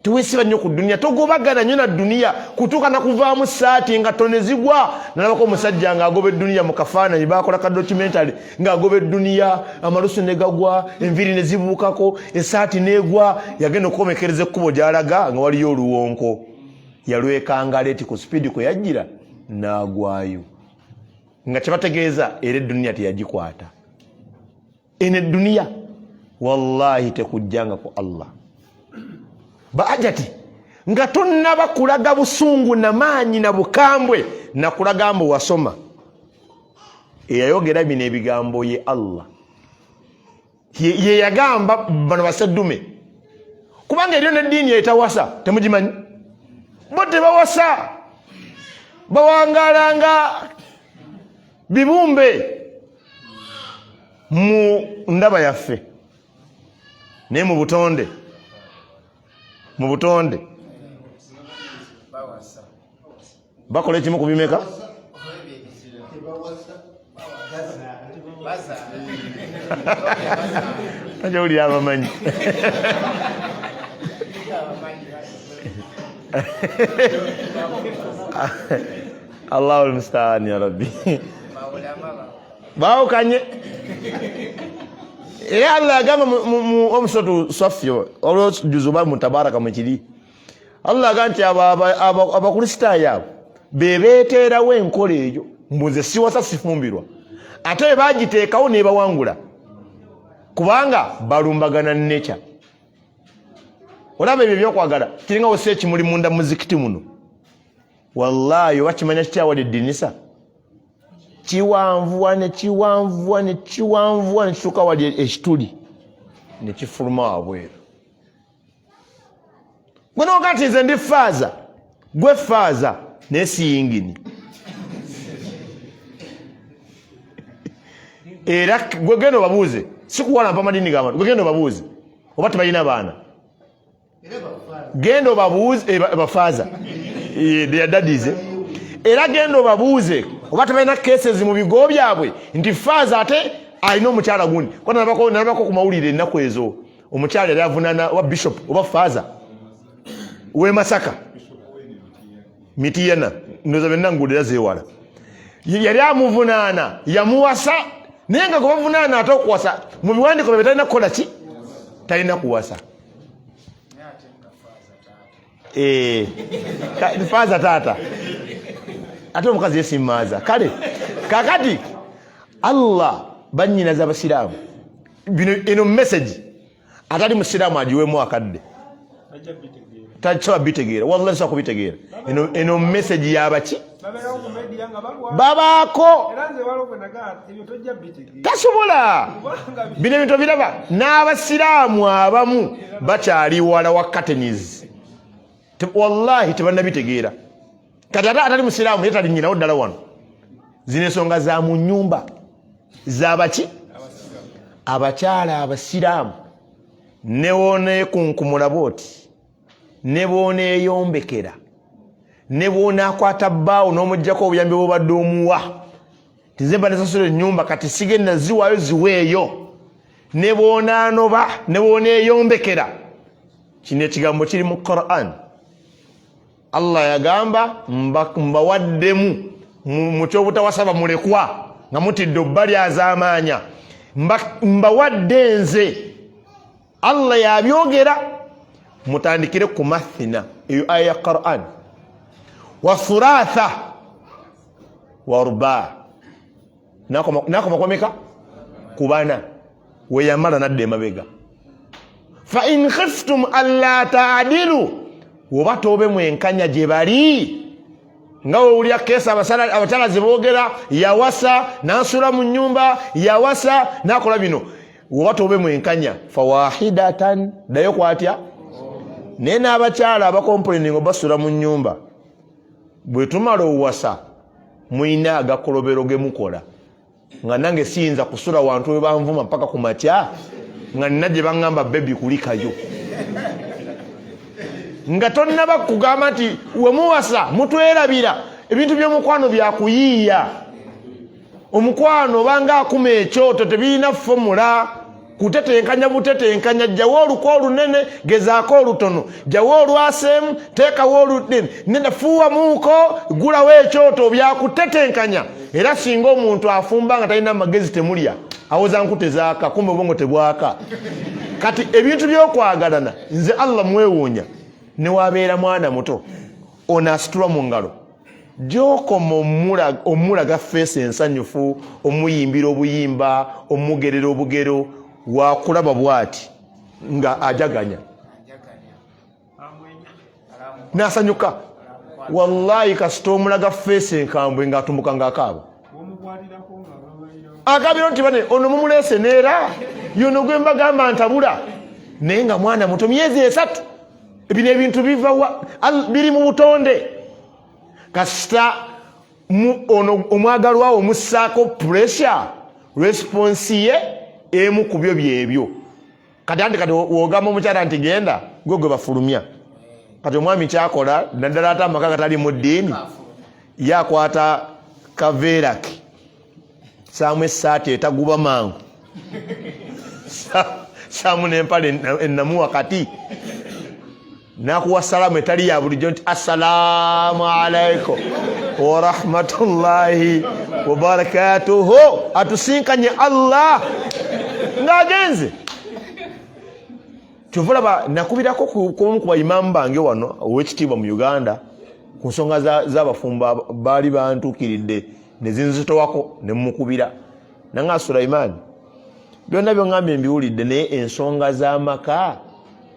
Tuwesiba nnyo ku dunia, togobagana nnyo na dunia kutuuka na kuvaamu saati nga tone zigwa. Nalabako omusajja ng'agoba eddunia mu kafaananyi, baakola ka documentary ng'agoba eddunia, amalusu ne gagwa, enviiri ne zibuukako, esaati n'egwa. Yagenda okukomekereza ekkubo gy'alaga nga waliyo oluwonko, yalwekangala eti ku sipiidi kwe yajjira n'agwayo, nga kye bategeeza era eddunia teyagikwata. Eno eddunia wallahi tekujjanga ku Allah baajati nga tonnaba kulaga busungu na maanyi na bukambwe na kulaga mbu wasoma. Eyayogera bino ebigambo ye Allah, ye yagamba bano baseddume, kubanga eriyo n'eddiini etawasa temugimanyi. Bo tebawasa, bawangalanga bibumbe mu ndaba yaffe naye mu butonde bakola ekimu ku bimeka. Najawulira abamanyi. Allahul musta'an ya rabbi. Baawukanye. Era Allah agamba mu omusoto Safyo olwojuzuba mu Tabaraka mu kiri, Allah agamba nti abakristaayo abo bebeeteerawo enkola eyo mbuze siwasa sifumbirwa, ate bagiteekawo nebawangula kubanga balumbagana nature. Olaba ebyo byokwagala kiringa wose ekimuli munda muzikiti muno, wallahi wakimanya kityawadde eddinisa kiwanvuwa nekituuka wali ekituli nekifuluma wabweru. Gwe noga nti nze ndi faaza, gwe faaza naye si yingini. Era gwe genda obabuuze, si kuwalampa amadini g'abantu, gwe genda obabuuze oba tebalina baana, genda obabuuze bafaaza their daddies era gendo babuuze oba tebalina cases mu bigo byabwe nti faaza ate alina omukyala gundi ko nalabako ku mawulire ennaku ezo omukyala yali avunaana wa bishop oba faaza we Masaka Mitiyana ndoza benna ngudira zeewala yali amuvunaana yamuwasa naye nga kubavunaana ate okuwasa mu biwandiiko bye talina kukola ki talina kuwasa faaza taata ate omukazi yesimaaza kale kakati Allah bannyinaza abasiraamu eno message atali musiraamu agiweemu akadde takisobola bitegeera wallahi sobola kubitegeera eno message yabaki babaako tasobola bino ebintu biraba n'abasiraamu abamu bakyali wala wa curtains wallahi tebannabitegeera kati ate atali musiraamu ye talinyinawo ddala wano zino ensonga za mu nnyumba zabaki abakyala abasiraamu ne wooneekunkumula booti ne booneeyombekera ne bwonaakwata bbaawo n'omuggyako obuyambi bwobadde omuwa tizemba nesasula ennyumba kati sigenda ziwaayo ziweeyo ne bwonaanoba ne bwoneeyombekera kino ekigambo kiri mu Quran Allah yagamba mbawaddemu mu kyobutawasaba mulekwa nga mutidde obbali azaamaanya mbawadde nze Allah yabyogera mutandikire ku mathina eyo aya ya Quran wa thuratha wa ruba nakoma kwameka kubana weyamala nadde emabega fa in khiftum alla ta'dilu woba tobe mwenkanya gye bali nga owulya kesa abakyala zeboogera yawasa nansula mu nnyumba yawasa nakola bino woba tobe mwenkanya fawahidatan dayo kwatya naye n'abakyala abakompoleninga basula mu nnyumba bwe tumala owasa mwina agakolobero ge mukola nga nange siyinza kusula wantu we banvuma mpaka ku makya nga nina gye baŋŋamba bebi kulikayo nga tonnaba kugamba nti we muwasa mutwerabira ebintu by'omukwano byakuyiiya omukwano obanga akuma ekyoto tebirina fomula kutetenkanya butetenkanya jjawo oluko olunene gezaako olutono jjawo olwaseemu teekawo olunene nenda fuuwa muuko gulawo ekyoto byakutetenkanya era singa omuntu afumba nga talina magezi temulya awoza nkutezaaka kumbe obwongo tebwaka kati ebintu by'okwagalana nze Allah mwewuunya newabeera mwana muto onaasitulwa mu ngalo gy'okoma omulaga feesi ensanyufu omuyimbira obuyimba omugerera obugero wakulaba bwati nga ajaganya nasanyuka wallahi kasita omulaga feesi enkambwe ng'atumbuka ng'akaaba akabiro nti bane ono mumuleese neera yono gwe mbagamba ntabula naye nga mwana muto myezi 3 bino ebintu biva biri mu butonde kasita omwagalwawo omussaako pressure response ye emu ku byo byebyo kati wogamba omukyala nti genda gwe bafulumya kati omwami kyakola naddala ate amaka gatali mu ddiini yakwata kaveeraki saamu essaati etaguba mangu saamu n'empale ennamu wakati nakuwa salamu etali ya bulijjo nti assalaamu alaikum wa rahmatullahi wa barakatuhu atusinkanye Allah ng'agenze kyovulaba nakubirako kumu ku bayimamu bange wano ow'ekitiibwa mu Uganda ku nsonga z'abafumba baali bantuukiridde ne zinzitowako ne mukubira nanga Sulaiman byonna byongambye mbiwulidde naye ensonga z'amaka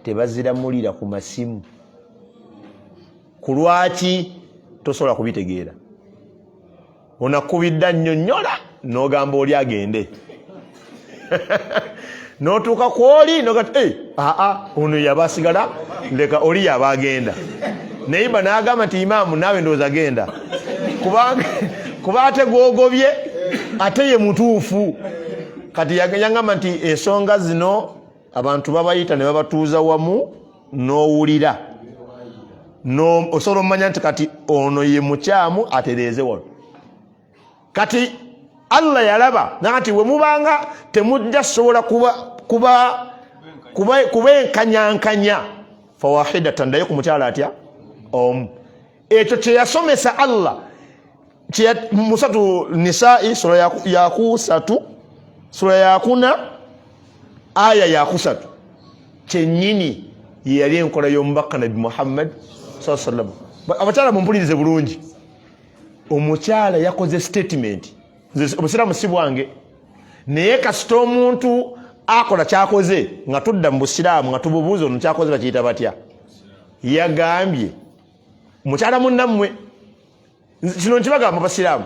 tebaziramulira ku masimu ku lwaki tosobola kubitegeera onakubidda nnyonnyola n'ogamba oli agende n'otuuka ku oli nogati ono yaba asigala leka oli yaba agenda neiba n'agamba nti imaamu naawe ndowooza agenda kuba ate gwogobye ate ye mutuufu kati yagamba nti ensonga zino abantu babayita ne babatuuza wamu n'owulira no osolo manya nti kati ono ye mukyamu atereeze wano kati Allah yalaba nakati we mubanga temujja sobola kuba enkanyankanya fawahidatan ndayo ku mukyala atya ekyo kye yasomesa Allah musatu Nisa'i sura ya kusatu sura ya kuna aya ya kusatu kyenyini yali enkola y'omubaka Nabi Muhammad sallallahu alaihi wasallam. Abakyala mumpulirize bulungi, omukyala yakoze statement obusiramu si bwange naye kasita omuntu akola kyakoze nga tudda mu busiraamu nga tububuuza ono kyakoze bakiyita batya, yagambye mukyala munnammwe kino nkibagamba basiraamu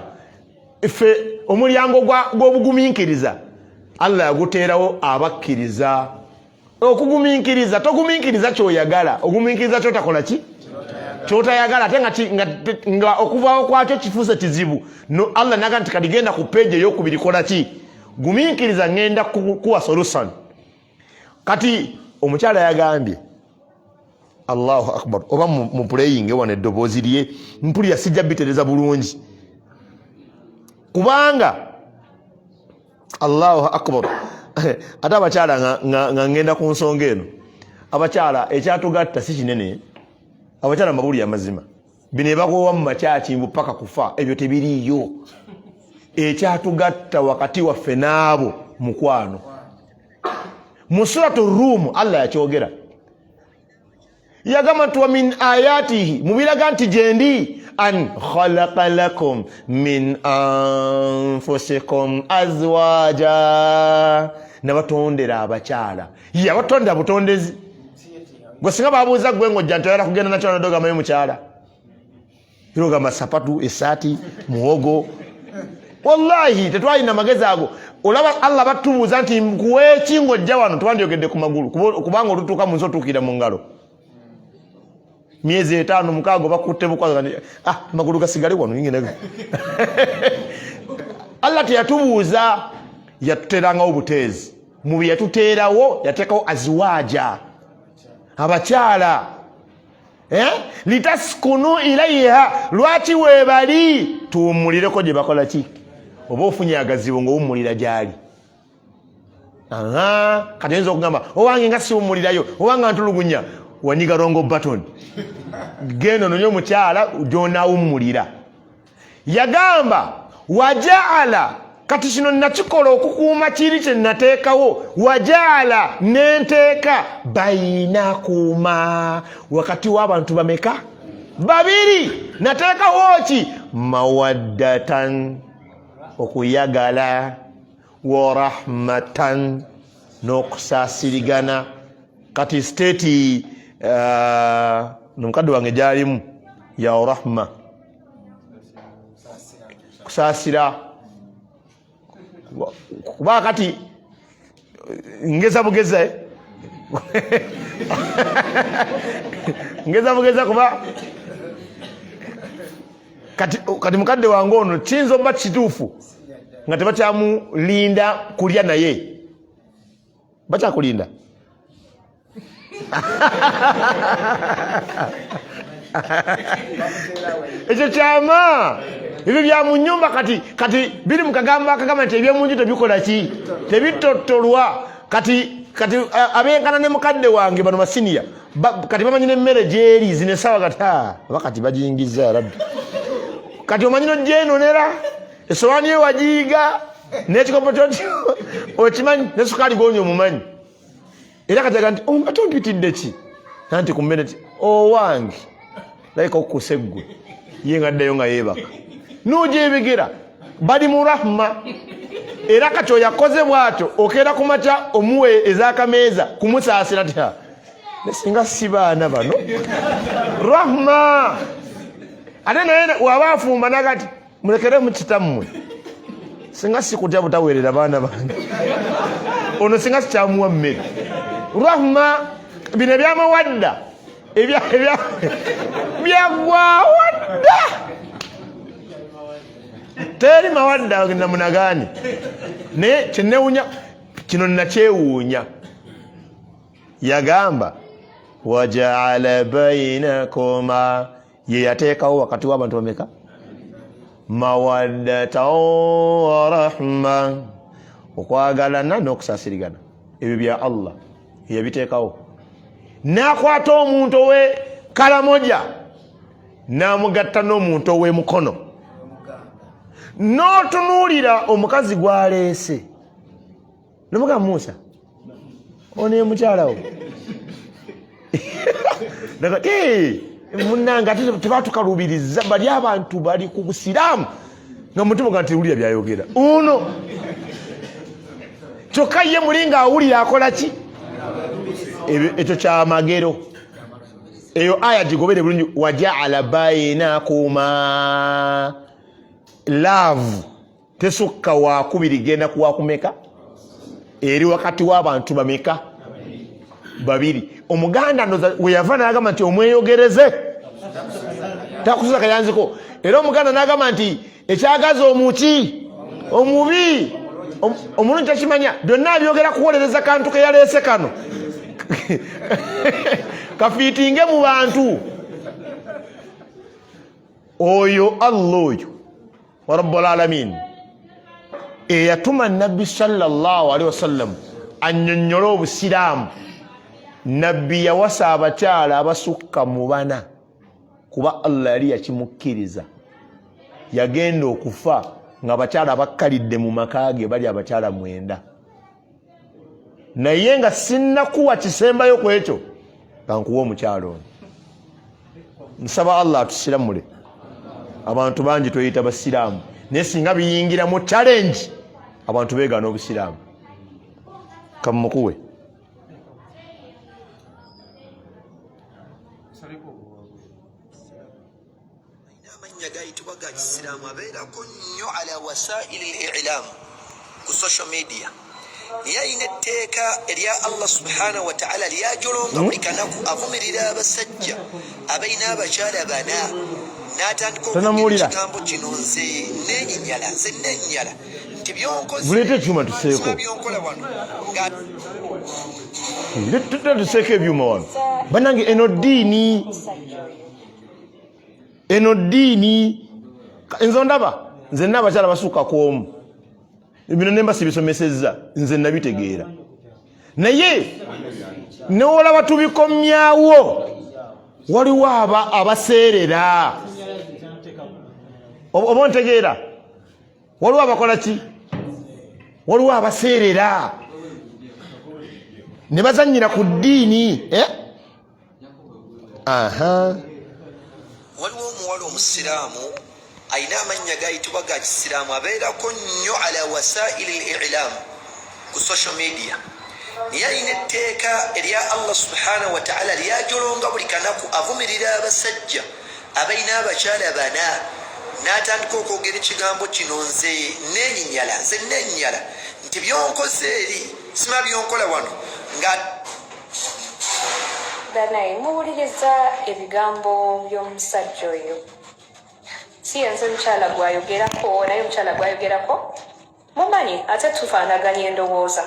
ife omulyango gw'obugumiikiriza Allah yaguteerawo abakkiriza. Okugumiikiriza togumiikiriza kyoyagala, ogumiikiriza kyotakola ki kyotayagala ate nga okuvaawo kwakyo kifuuse kizibu no Allah naga nti kadigenda ku page ey'okubiri kola ki gumiikiriza ngenda kuwa solution. Kati omukyala yagambye Allahu akbar oba mu playing ewana eddoboozi lye mpulira sijja bitereza bulungi kubanga Allahu akbar ate abakyala nga ngenda ku nsonga eno abakyala ekyatugatta si kinene, abakyala mabuli amazima bino ebakowa mu makyakimbu paka kufa ebyo tebiriiyo. Ekyatugatta wakati waffe naabo mukwano mu suratu Rum Allah yakyogera yagamba nti wa min ayatihi mubiraga nti gyendi an khalaqa lakum min anfusikum azwaja nabatondera abakyala yabatondera butondezi gwe singa babuuza gwe ng'ojja ntoyala kugenda nakyo nadoga mayo mukyala iroga masapatu esaati muwogo wallahi tetwalina magezi ago. Olaba Allah batubuuza nti nkuweeki ng'ojja wano twandyogedde ku magulu kubanga olutuuka mu nsi otuukira mu ngalo myezi 5 mukaago bakutte bukwaza magulu gasigale wano nyingine Allah teyatubuuza yatuteerangawo buteezi mu bye yatuteerawo yateekawo azwaja abakyala litaskunu ilaiha lwaki weebali tuwummulireko gye bakola ki oba ofunye agazibu ng'owummulira gyali. Kati oyinza okugamba owange nga siwummulirayo obanga ntulugunya wanyiga rongo button genda nonye omukyala gy'onaawummulira. Yagamba wajaala kati kino nakikola okukuuma kiri kye nateekawo wajaala nenteeka bainakuma wakati w'abantu bameka babiri nateekawo ki mawaddatan okuyagala wa rahmatan n'okusaasirigana. Kati state nomukadde wange gyalimu ya rahma kusaasira kuba kati ngeza bugeza ngeza bugeza kuba kati mukadde wange ono kiyinza oba kituufu nga tebakyamulinda kulya naye bakyakulinda ekyo kyama ebyo bya mu nnyumba kati biri mu kagamba nti ebyomunju tebikola ki tebitotolwa. Kati abenkana ne mukadde wange bano basiniya kati bamanyi n'emmere gyeri zinesawa kati bajingiza rabbi kati omanyi n'ogyenoonera esowaani ye wagiyiga n'ekikopo kyotyo okimanyi ne sukaali gw'onywa omumanyi era kati aga nti ate ompitidde ki nanti ku mmere ti owange layika okukusa eggwe ye ngaddayo nga yeebaka n'ogyebegera bali mu rahma. Era kati oyakoze bw'atyo okeera ku makya omuwe ez'akameeza kumusaasira ti nesinga si baana bano rahma. Ate naye waba afumba nagati mulekere mu kitammwe singa sikutya butaweerera baana bange ono singa sikyamuwa mmere rahma. Bino ebyamawadda byagwawadda teri mawadda namunagaani naye kyenewunya kino nakyewuunya. Yagamba waja'ala bainakuma ye yateekawo wakati w'abantu bameka mawaddatan wa rahma okwagalana n'okusaasirigana ebyo bya Allah yabiteekawo n'akwata omuntu owe kalamoja n'amugatta n'omuntu owe mukono n'otunuulira omukazi gwaleese nomuga Musa one mukyalawo munanga tebatukalubiriza bali abantu bali ku busiraamu nga mutima nga tiwulira byayogera uno kyokka ye muli nga awulira akola ki ekyo kyamagero eyo aya gigobere bulungi wajaala bainakuma laavu tesukka wakubiri genda kuwakumeka eri wakati w'abantu bameka babiri omuganda ndoza we yava n'agamba nti omweyogereze takusuza kayanziko era omuganda n'agamba nti ekyagaza omuki omubi omulungi takimanya byonna byogera kuwolereza kantu ke yaleese kano kafiitinge mu bantu oyo Allah oyo wa rabbul alamin eyatuma nabbi sallallahu alaihi wasallam annyonnyola obusiraamu nabbi yawasa abakyala abasukka mu bana kuba Allah yali yakimukkiriza yagenda okufa nga abakyala bakkalidde mu makaage bali abakyala 9 naye nga sinnakuwa kisembayo ku ekyo kankuwa omukyalo ono nsaba Allah atusiramule abantu bangi tweyita basiraamu naye singa biyingira mu challenge abantu beegaana obusiraamu kamukuwe amanya gayitibwa ga kisiraamu abeerako nnyo ala wasaili al-i'lam ku social media niye alina etteeka erya Allah subhanahu wa ta'ala lyajolonga buli kanaku avumirira abasajja abalina abakyala bana n'atandika okugira ekigambo kino nze neenyinyala nti byonkoze bulete ekyuma tuseeko byonkola wano tuseeko ebyuma wano banange eno ddiini nze ndaba nze nina abakyala basukka ku omu bino nemba sibisomesezza nze nabitegeera naye newolaba tubikomyawo waliwo abaseerera oba ntegeera waliwo abakola ki waliwo abaseerera ne bazannyira ku ddiini waliwo omuwala omusiraamu alina amannya gayitibwa ga kisiraamu abeerako nnyo ala wasaili al-i'lam ku social media niye alina etteeka erya Allah subhanahu wa ta'ala lyajolonga buli kanaku avumirira abasajja abalina abakyala bana n'atandika okwogera ekigambo kino nze neenyinyala nti byonkoze eri sima byonkola wano nga Danae, muwuliriza ebigambo by'omusajja oyo si yenze omukyala gwayogerako naye omukyala gwayogerako mumanyi ate tufaanaganya endowooza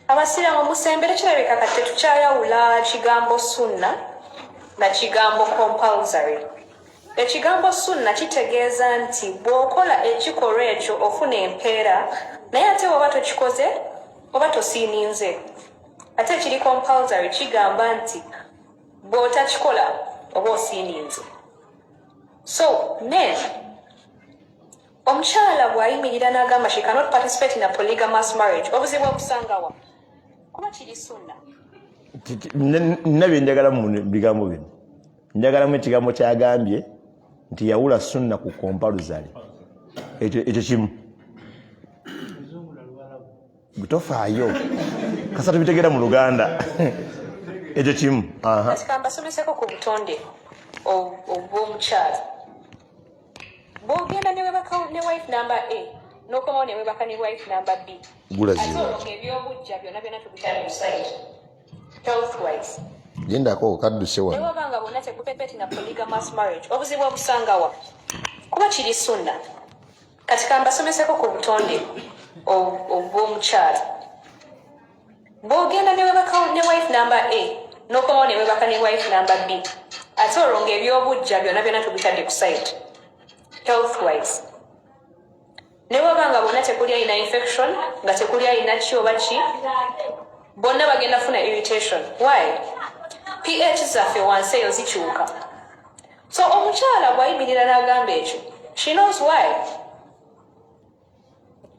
abasiraamu musembere kirabika kati tetukyayawula kigambo sunna na kigambo compulsory. Ekigambo sunna kitegeeza nti bw'okola ekikolwa ekyo ofuna empeera naye ate oba tokikoze oba tosiininze. Ate kiri compulsory kigamba nti bw'otakikola oba osiininze. So then omukyala bw'ayimirira n'agamba she cannot participate in a polygamous marriage obuzibu obusangawa kuba kiri sunna. Nabye njagala mu bigambo bino njagalamu ekigambo kyagambye nti yawula sunna ku compulsory ekyo kimu gutofaayo kasatu bitegeera mu Luganda ekyo kimu katika mbasomeseko ku butonde obw'omukyala bw'ogenda ne webaka ne wife number A n'okomawo ne webaka ne wife number B gulaziwa ebyobujja byonna tubitwala mu site healthwise gendako okadduse wano newe banga bonna tekupepeti na polygamous marriage obuzibu obusangawa kuba kiri sunna katika mbasomeseko ku butonde obw'omukyala bw'ogenda ne webaka ne wife number A n'okomawo ne webaka ne wife number B ate olwo ng'ebyobujja byonna byonna tubitadde ku site health wise ne waba nga bonna tekuli alina infection nga tekuli alina ki oba ki bonna bagenda funa irritation why pH zaffe wansi eyo zikyuka so omukyala bw'ayimirira n'agamba ekyo she knows why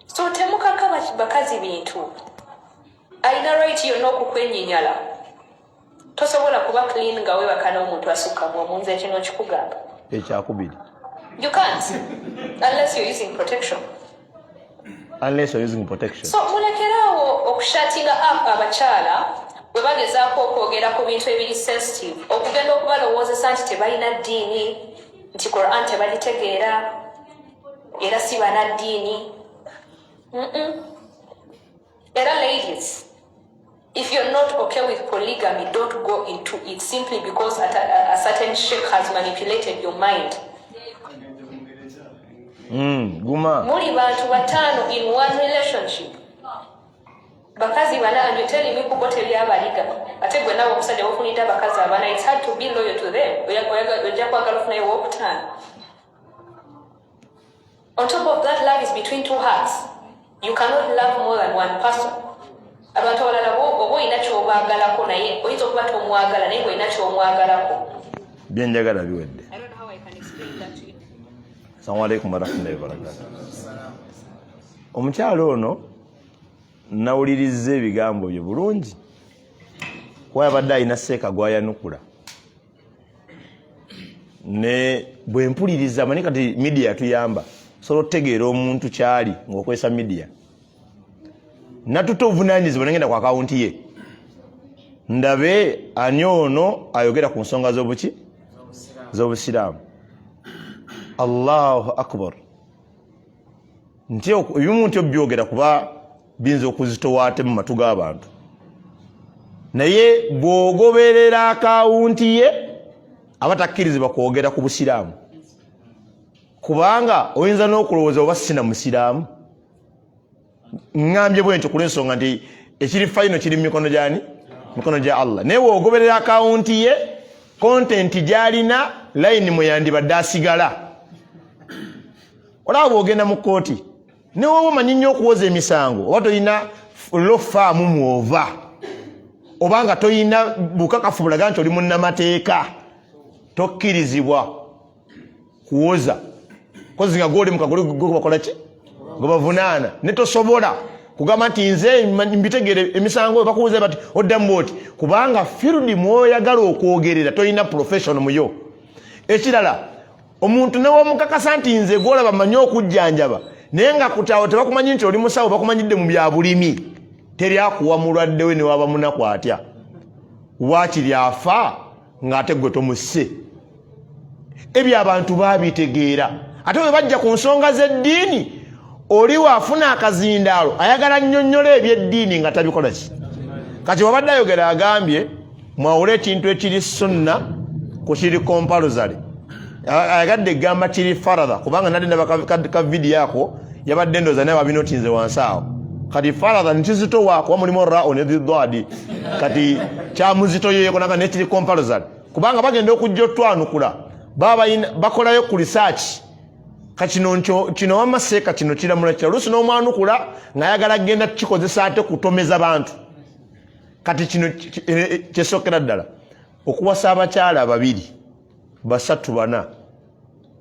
so temukaka bakazi bintu alina right yonna okukwenyinyala tosobola kuba clean nga webaka n'omuntu asukkamu omunze kino kikugamba ekyakubiri you can't unless you're using protection so mulekerawo okushatinga up abakyala bwe bagezaako okwogera ku bintu ebiri sensitive okugenda okubalowoozesa nti tebalina ddiini nti Quran tebalitegeera era si banaddiini era ladies if you're not okay with polygamy don't go into it simply because a certain sheikh has manipulated your mind muli bantu batano in one relationship bakazi bana and you telling me kuko tebyabaliga ate gwe nawe omusajja wofunidde bakazi abana it's hard to be loyal to them ojja kwagala ofuna ewokutaano on top of that love is between two hearts you cannot love more than one person abantu abalala oba olina kyobaagalako naye oyinza okuba tomwagala naye olina kyomwagalako byenjagala biwedde. Assalamu alaikum warahmatullahi wabarakatuh. Omukyalo ono nawuliriza ebigambo bye bulungi kuba yabadde alina seeka gwayanukula ne bwe mpuliriza manyi kati media tuyamba sobola otegeera omuntu kyali ng'okozesa media natuta obuvunaanyizibwa nagenda ku akawunti ye ndabe ani ono ayogera ku nsonga z'obusiraamu. Allahu akbar. Ntyo ebimu ntyo byogera kuba binza okuzitowa ate mu matu g'abantu naye bw'ogoberera akawunti ye abatakkirizibwa kwogera ku busiraamu kubanga oyinza n'okulowooza oba sina musiraamu. Ngambye bwe ntyo kulw'ensonga nti ekiri fayino kiri mikono gyani? Mikono gya Allah. Naye bw'ogoberera akawunti ye kontenti gy'alina layini mwe yandibadde asigala. Olaba bw'ogenda mu kkooti ne wowe omanyi nnyo okuwoza emisango oba toyina lofaamu mwova oba nga toyina bukakafu bulaga nti oli munnamateeka tokkirizibwa kuwoza kozi nga gwoli mukagobakola ki gobavunaana ne tosobola kugamba nti nze mbitegeere emisango bakuwoza bati oddamu oti kubanga field mwoyagala okwogerera toyina profession muyo. Ekirala omuntu ne wamukakasa nti nze gwolaba manyi okujjanjaba naye nga kutawo tebakumanyi nti oli musawo bakumanyidde mu bya bulimi teri akuwa mulwadde we ne waba munaku atya waakiri afa ng'ate gwe tomusse. Ebyo abantu baabitegeera ate bwe bajja ku nsonga z'eddiini oli waafuna akazindaalo ayagala nnyonnyola ebyeddiini nga tabikola ki. Kati wabadde ayogera agambye mwawule ekintu ekiri sunna ku kiri compulsory ayagadde egamba kiri faradha kubanga nadde ndaba vidiyo ako yabadde ndoza naye wabinotinze wansi awo kati faradha nikizito waako mulimu rao ne dhadi kati kyamuzito yeko naga nekiri compulsory kubanga bagenda okujja otwanukula bakolayo ku research kino wamaseeka kino kiramula kya lusi n'omwanukula ng'ayagala genda kikozesa ate kutomeza bantu. Kati kino kyesokera ddala okuwasa abakyala babiri basatu bana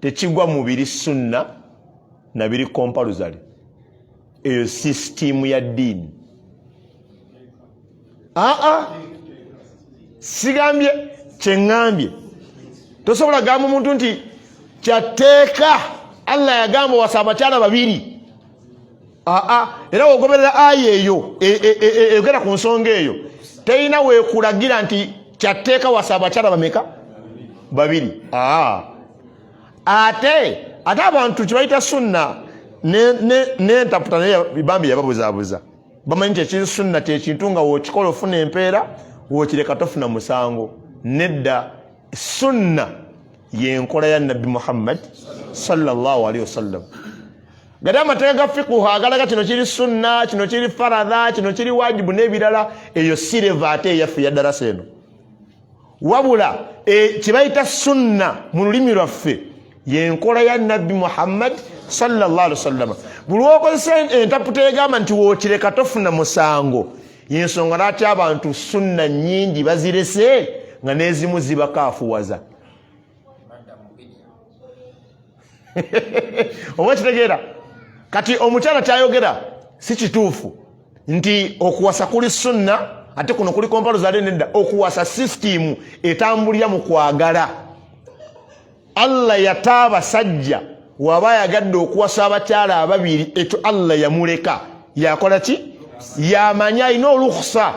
tekigwa mubiri sunna na biri compulsory eyo system ya dini. Sigambye kyengambye tosobola gamba omuntu nti kyateeka Allah yagamba wasa abakyala babiri. Era wogoberera aya eyo eyogera ku nsonga eyo teyina weekulagira nti kyateeka wasa abakyala bameka babiri. Ate abantu kibayita sunna nentaputa naye bibambi yababuzaabuza bamanyi nti ekiri sunna kyekintu nga wookikola ofuna empeera wookireka tofuna musango. Nedda sunna yenkola ya Nabbi Muhammad sallallahu alaihi wasallam. Gadi amateeka ga fiqhu agalaga kino kiri sunna kino kiri faradha kino kiri wajibu n'ebirala eyo sireva ate eyaffe ya darasa eno wabula kibayita sunna mu lulimi lwaffe yenkola ya nabbi Muhammad sallallahu alaihi wasallam. Buli okozesa entaputa egamba nti wookireka tofuna musango, yensonga lwaki abantu sunna nnyingi bazirese nga n'ezimu zibakaafuwaza. Oba kitegeera kati omukyala kyayogera si kituufu nti okuwasa kuli sunna ate kuno kuli kompalo zale nedda. Okuwasa system etambulira mu kwagala. Allah yataaba sajja waba yagadde okuwasa abakyala ababiri, ekyo Allah yamuleka yakola ki? Yamanya ina olukusa.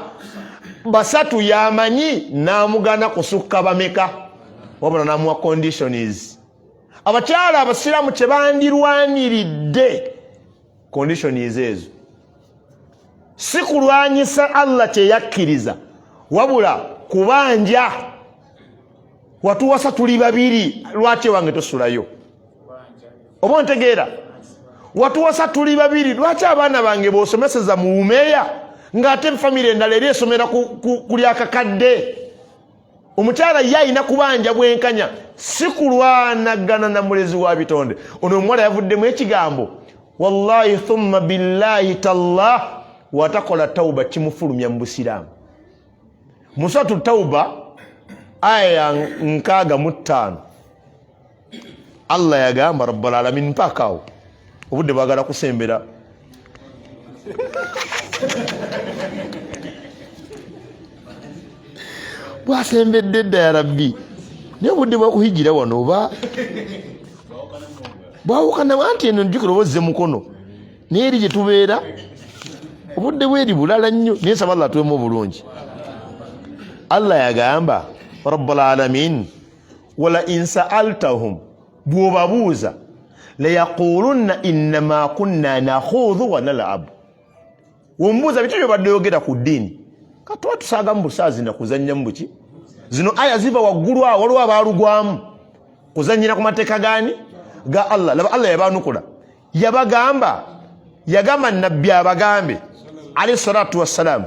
Basatu yamanyi namugana kusukka bameka, wabula namuwa conditions. Abakyala abasiramu kye bandirwaniridde conditions ezo si kulwanyisa Allah kye yakkiriza, wabula kubanja watuwasa tuli babiri, lwaki wange tosulayo? Oba ntegeera? Watuwasa tuli babiri, lwaki abaana bange bosomeseza mu umeya ng'ate famire endala eri esomera kuli akakadde? Omukyala ye alina kubanja bwenkanya, si kulwanagana na mulezi wa bitonde. Ono omuwala yavuddemu ekigambo wallahi thumma billahi tallah watakola tauba kimufulumya mu busiraamu. Mu suratu Tauba aya 65 Allah yagamba rabbul alamin mpaka awo obudde bwagala kusembera. Bwasembedde dda ya rabbi naye obudde bwakuhigira wano oba bwawukana wanti eno njukira obozze mukono naye eri gye tubeera obudde bweri bulala nnyo, naye nsaba Allah atuwemu obulungi. Allah yagamba rabbul alamin wala in sa'altahum, bw'obabuuza layaqulunna innama kunna nakhudhu wa nal'ab. Wombuuza bitu byobadde yogera ku ddiini katuwa tusaaga mu busaazi na kuzannya mu buki? Zino aya ziva waggulu awo waliwo abaalugwamu kuzannyira ku mateeka gani? Ga Allah. Laba Allah yabaanukula yagamba nabbi abagambe alayhi salatu wassalam,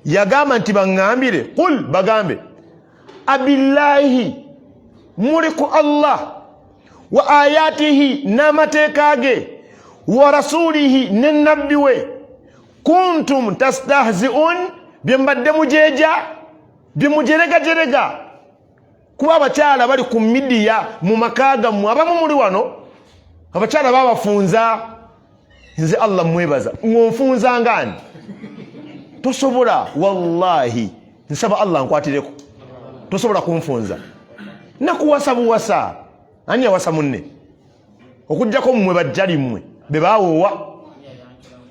yagamba nti baŋŋambire qul, bagambe abillahi, muli ku Allah, wa ayatihi, n'amateeka ge, wa rasulihi, ne nabbi we, kuntum tastahzi'un, bye mbadde mujeeja, bye mujeregajerega. Kuba abakyala bali ku midiya mu maka gammwe, abamu muli wano abakyala babafunza, nze Allah mwebaza, ng'onfunza ngani? Tosobola, wallahi nsaba Allah nkwatireko, tosobola kunfunza. Nakuwasa buwasa, ani yawasa munne? Okujjako mmwe bajjali mmwe be bawoowa,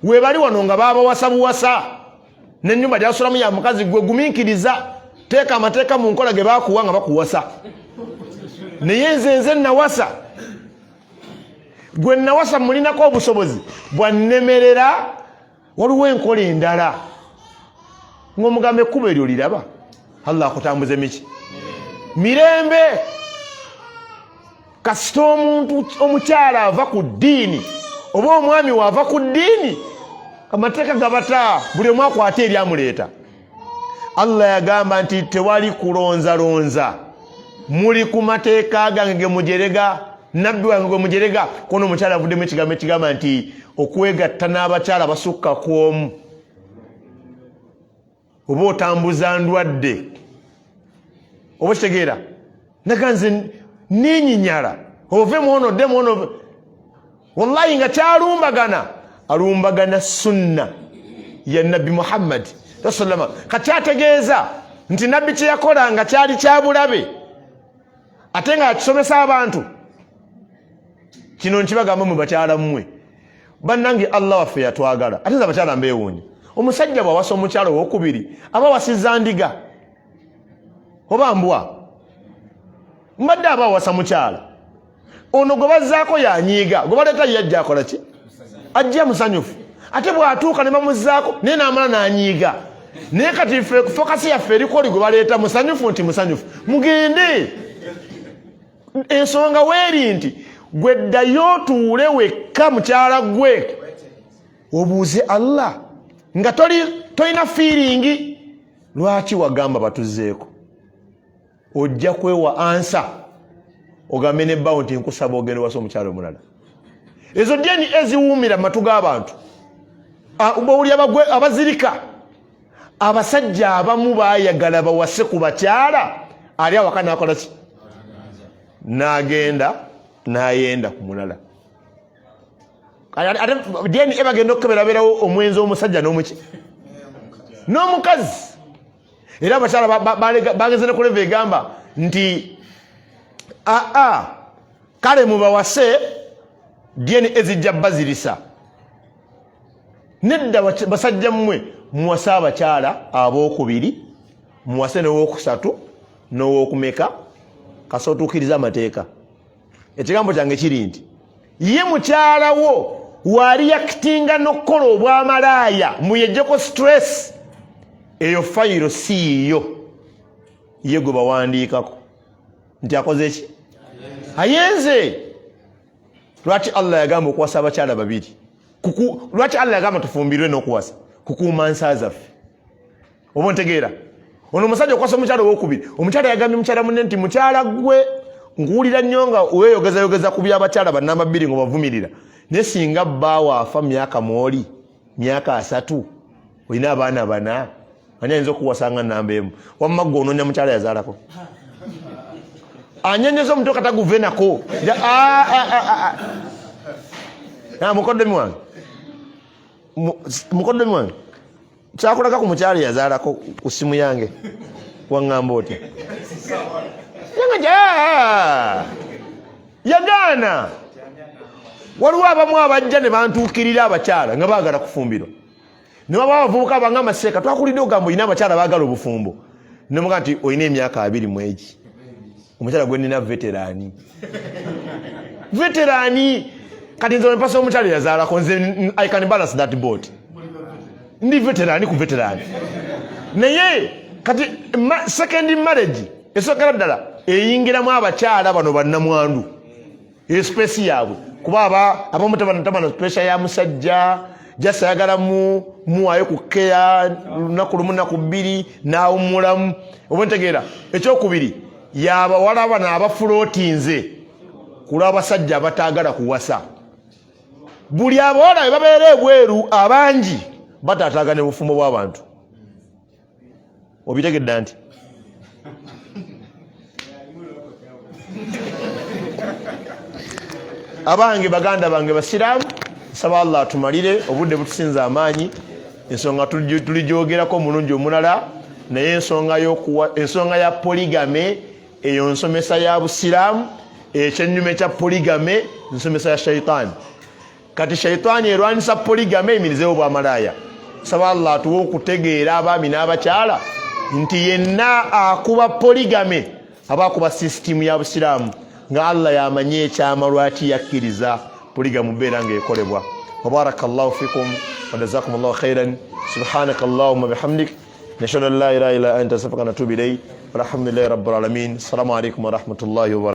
we bali wano nga babawasa buwasa, n'ennyumba gyasulamu ya mukazi gwe gumiikiriza, teeka amateeka mu nkola ge bakuwa nga bakuwasa. Naye nze nawasa, gwe nawasa mulinako obusobozi bwannemerera, waliwo enkola endala ng'omugambe ekkubo eryo liraba, Allah akutambuze miki mirembe. Kasita omuntu omukyala ava ku ddiini oba omwami waava ku ddiini, amateeka gabata, buli omu akwata eryamuleeta. Allah yagamba nti tewali kulonzalonza, muli ku mateeka gange ge mujerega, nabbi wange gwe mujerega. Kono omukyala avuddemu ekigambo ekigamba nti okwegatta n'abakyala basukka ku omu, oba otambuza ndwadde, oba kitegeera, naganze ninyinyala ove muono de muono, wallahi nga alumbagana sunna ya nabbi Muhammad sallallahu alaihi wasallam. Kati ategeeza nti nabbi kye yakola nga kyali kya bulabe, ate nga akisomesa abantu. Kino nkibagamba mu bakyala mmwe bannange, Allah waffe yatwagala, ate nze abakyala mbeewuunya. Omusajja bw'awasa omukyala owokubiri aba wasizza ndiga oba mbwa, mbadde aba awasa mukyala ono gwe bazzaako yanyiiga, gwe baleeta yajja akola ki? Ajja musanyufu. Ate bw'atuuka ne bamuzzaako naye n'amala n'anyiiga. Naye kati fokasi yaffe erikoli gwe baleeta musanyufu nti musanyufu, mugende. Ensonga weeri nti gwe ddayo tuule wekka mukyala gwe obuuze Allah nga tolina feeling lwaki wagamba batuzzeeko. ojja kwewa ansa ogambe ne bounty nkusaba ogende wasa omukyalo omulala. Ezo dyeni eziwuumira matu g'abantu. Bawuli abazirika abasajja abamu baayagala bawase ku bakyala ali awaka n'akola ki n'agenda n'ayenda ku mulala. Dyeni ebagenda okukeberabeerawo omwenzi omusajja n'omukazi. Era abakyala bageze ne ku leva egamba nti kale mubawase dyeni ezijja bazirisa. Nedda basajja mmwe muwase abakyala abookubiri, muwase n'owookusatu n'owookumeka kasa otuukiriza amateeka. Ekigambo kyange kiri nti ye mukyala wo waali yakitinga n'okukola obwamalaaya muyejjeko stress, eyo fayiro siiyo ye gwe bawandiikako nti akoze ki? Ayenze. Lwaki Allah yagamba okuwasa abakyala babiri? Lwaki Allah yagamba tufumbirwe n'okuwasa? Kukuuma nsa zaffe. Oba ontegeera? Ono omusajja okuwasa omukyala owokubiri, omukyala yagambye mukyala munne nti mukyala gwe nkuwulira nnyo nga weeyogezayogeza ku by'abakyala bannamba bbiri ng'obavumirira, naye singa bbaawo afa myaka mwoli myaka 3 olina abaana 4 ani ayinza okuwasa nga nnamba emu? Wamma gwe onoonya mukyala yazaalako. Anyenyeza omuntu kataguve nako. Mukoddomi wange kyakulaka ku mukyala yazaalako ku ssimu yange waŋŋamba otya? Yagaana. Waliwo abamu abajja ne bantuukirira abakyala nga baagala kufumbirwa. Ne baba abavubuka abanga amaseeka twakulidde ogamba olina abakyala baagala obufumbo. Ne muga nti olina emyaka 20 mu egi. Omukyala gwe nina veterani. Veterani. Kati nze mpasa omukyala yazaalako nze I can balance that boat. Ndi veterani ku veterani. Naye kati second marriage esokera ddala eyingiramu abakyala bano bannamwandu. Espesi yaabwe. Kuba abamu tabana pressure ya musajja jasa yagala muwayo ku kea lunaku lumu naku bbiri n'awummulamu. Oba ntegeera ekyokubiri y'abawala bano abafulootinze kulwa abasajja abataagala kuwasa. Buli abawala babeera ebweru abangi bataataagana obufumbo bw'abantu. Obitegedde nti abange baganda bange basiraamu, saba Allah atumalire obudde butusinza amaanyi. Ensonga tulijoogerako omulundi omulala, naye ensonga ya poligame eyo nsomesa ya busiraamu, ekyennyuma ekya poligame nsomesa ya shaitaani. Kati shaitaani erwanisa poligame emirizeewo bwamalaaya. Saba Allah atuwe okutegeera abaami n'abakyala nti yenna akuba poligame aba akuba sisitimu ya busiraamu nga Allah yamanye ekyama lwaki yakkiriza poligame beera ng'ekolebwa. Wabarakallahu fikum wa jazakumullahu khairan. Subhanakallahumma bihamdik nashhadu an la ilaha illa anta astaghfiruka wa atubu ilayk. Walhamdulillahi rabbil alamin. Assalamu alaykum wa rahmatullahi wa barakatuh.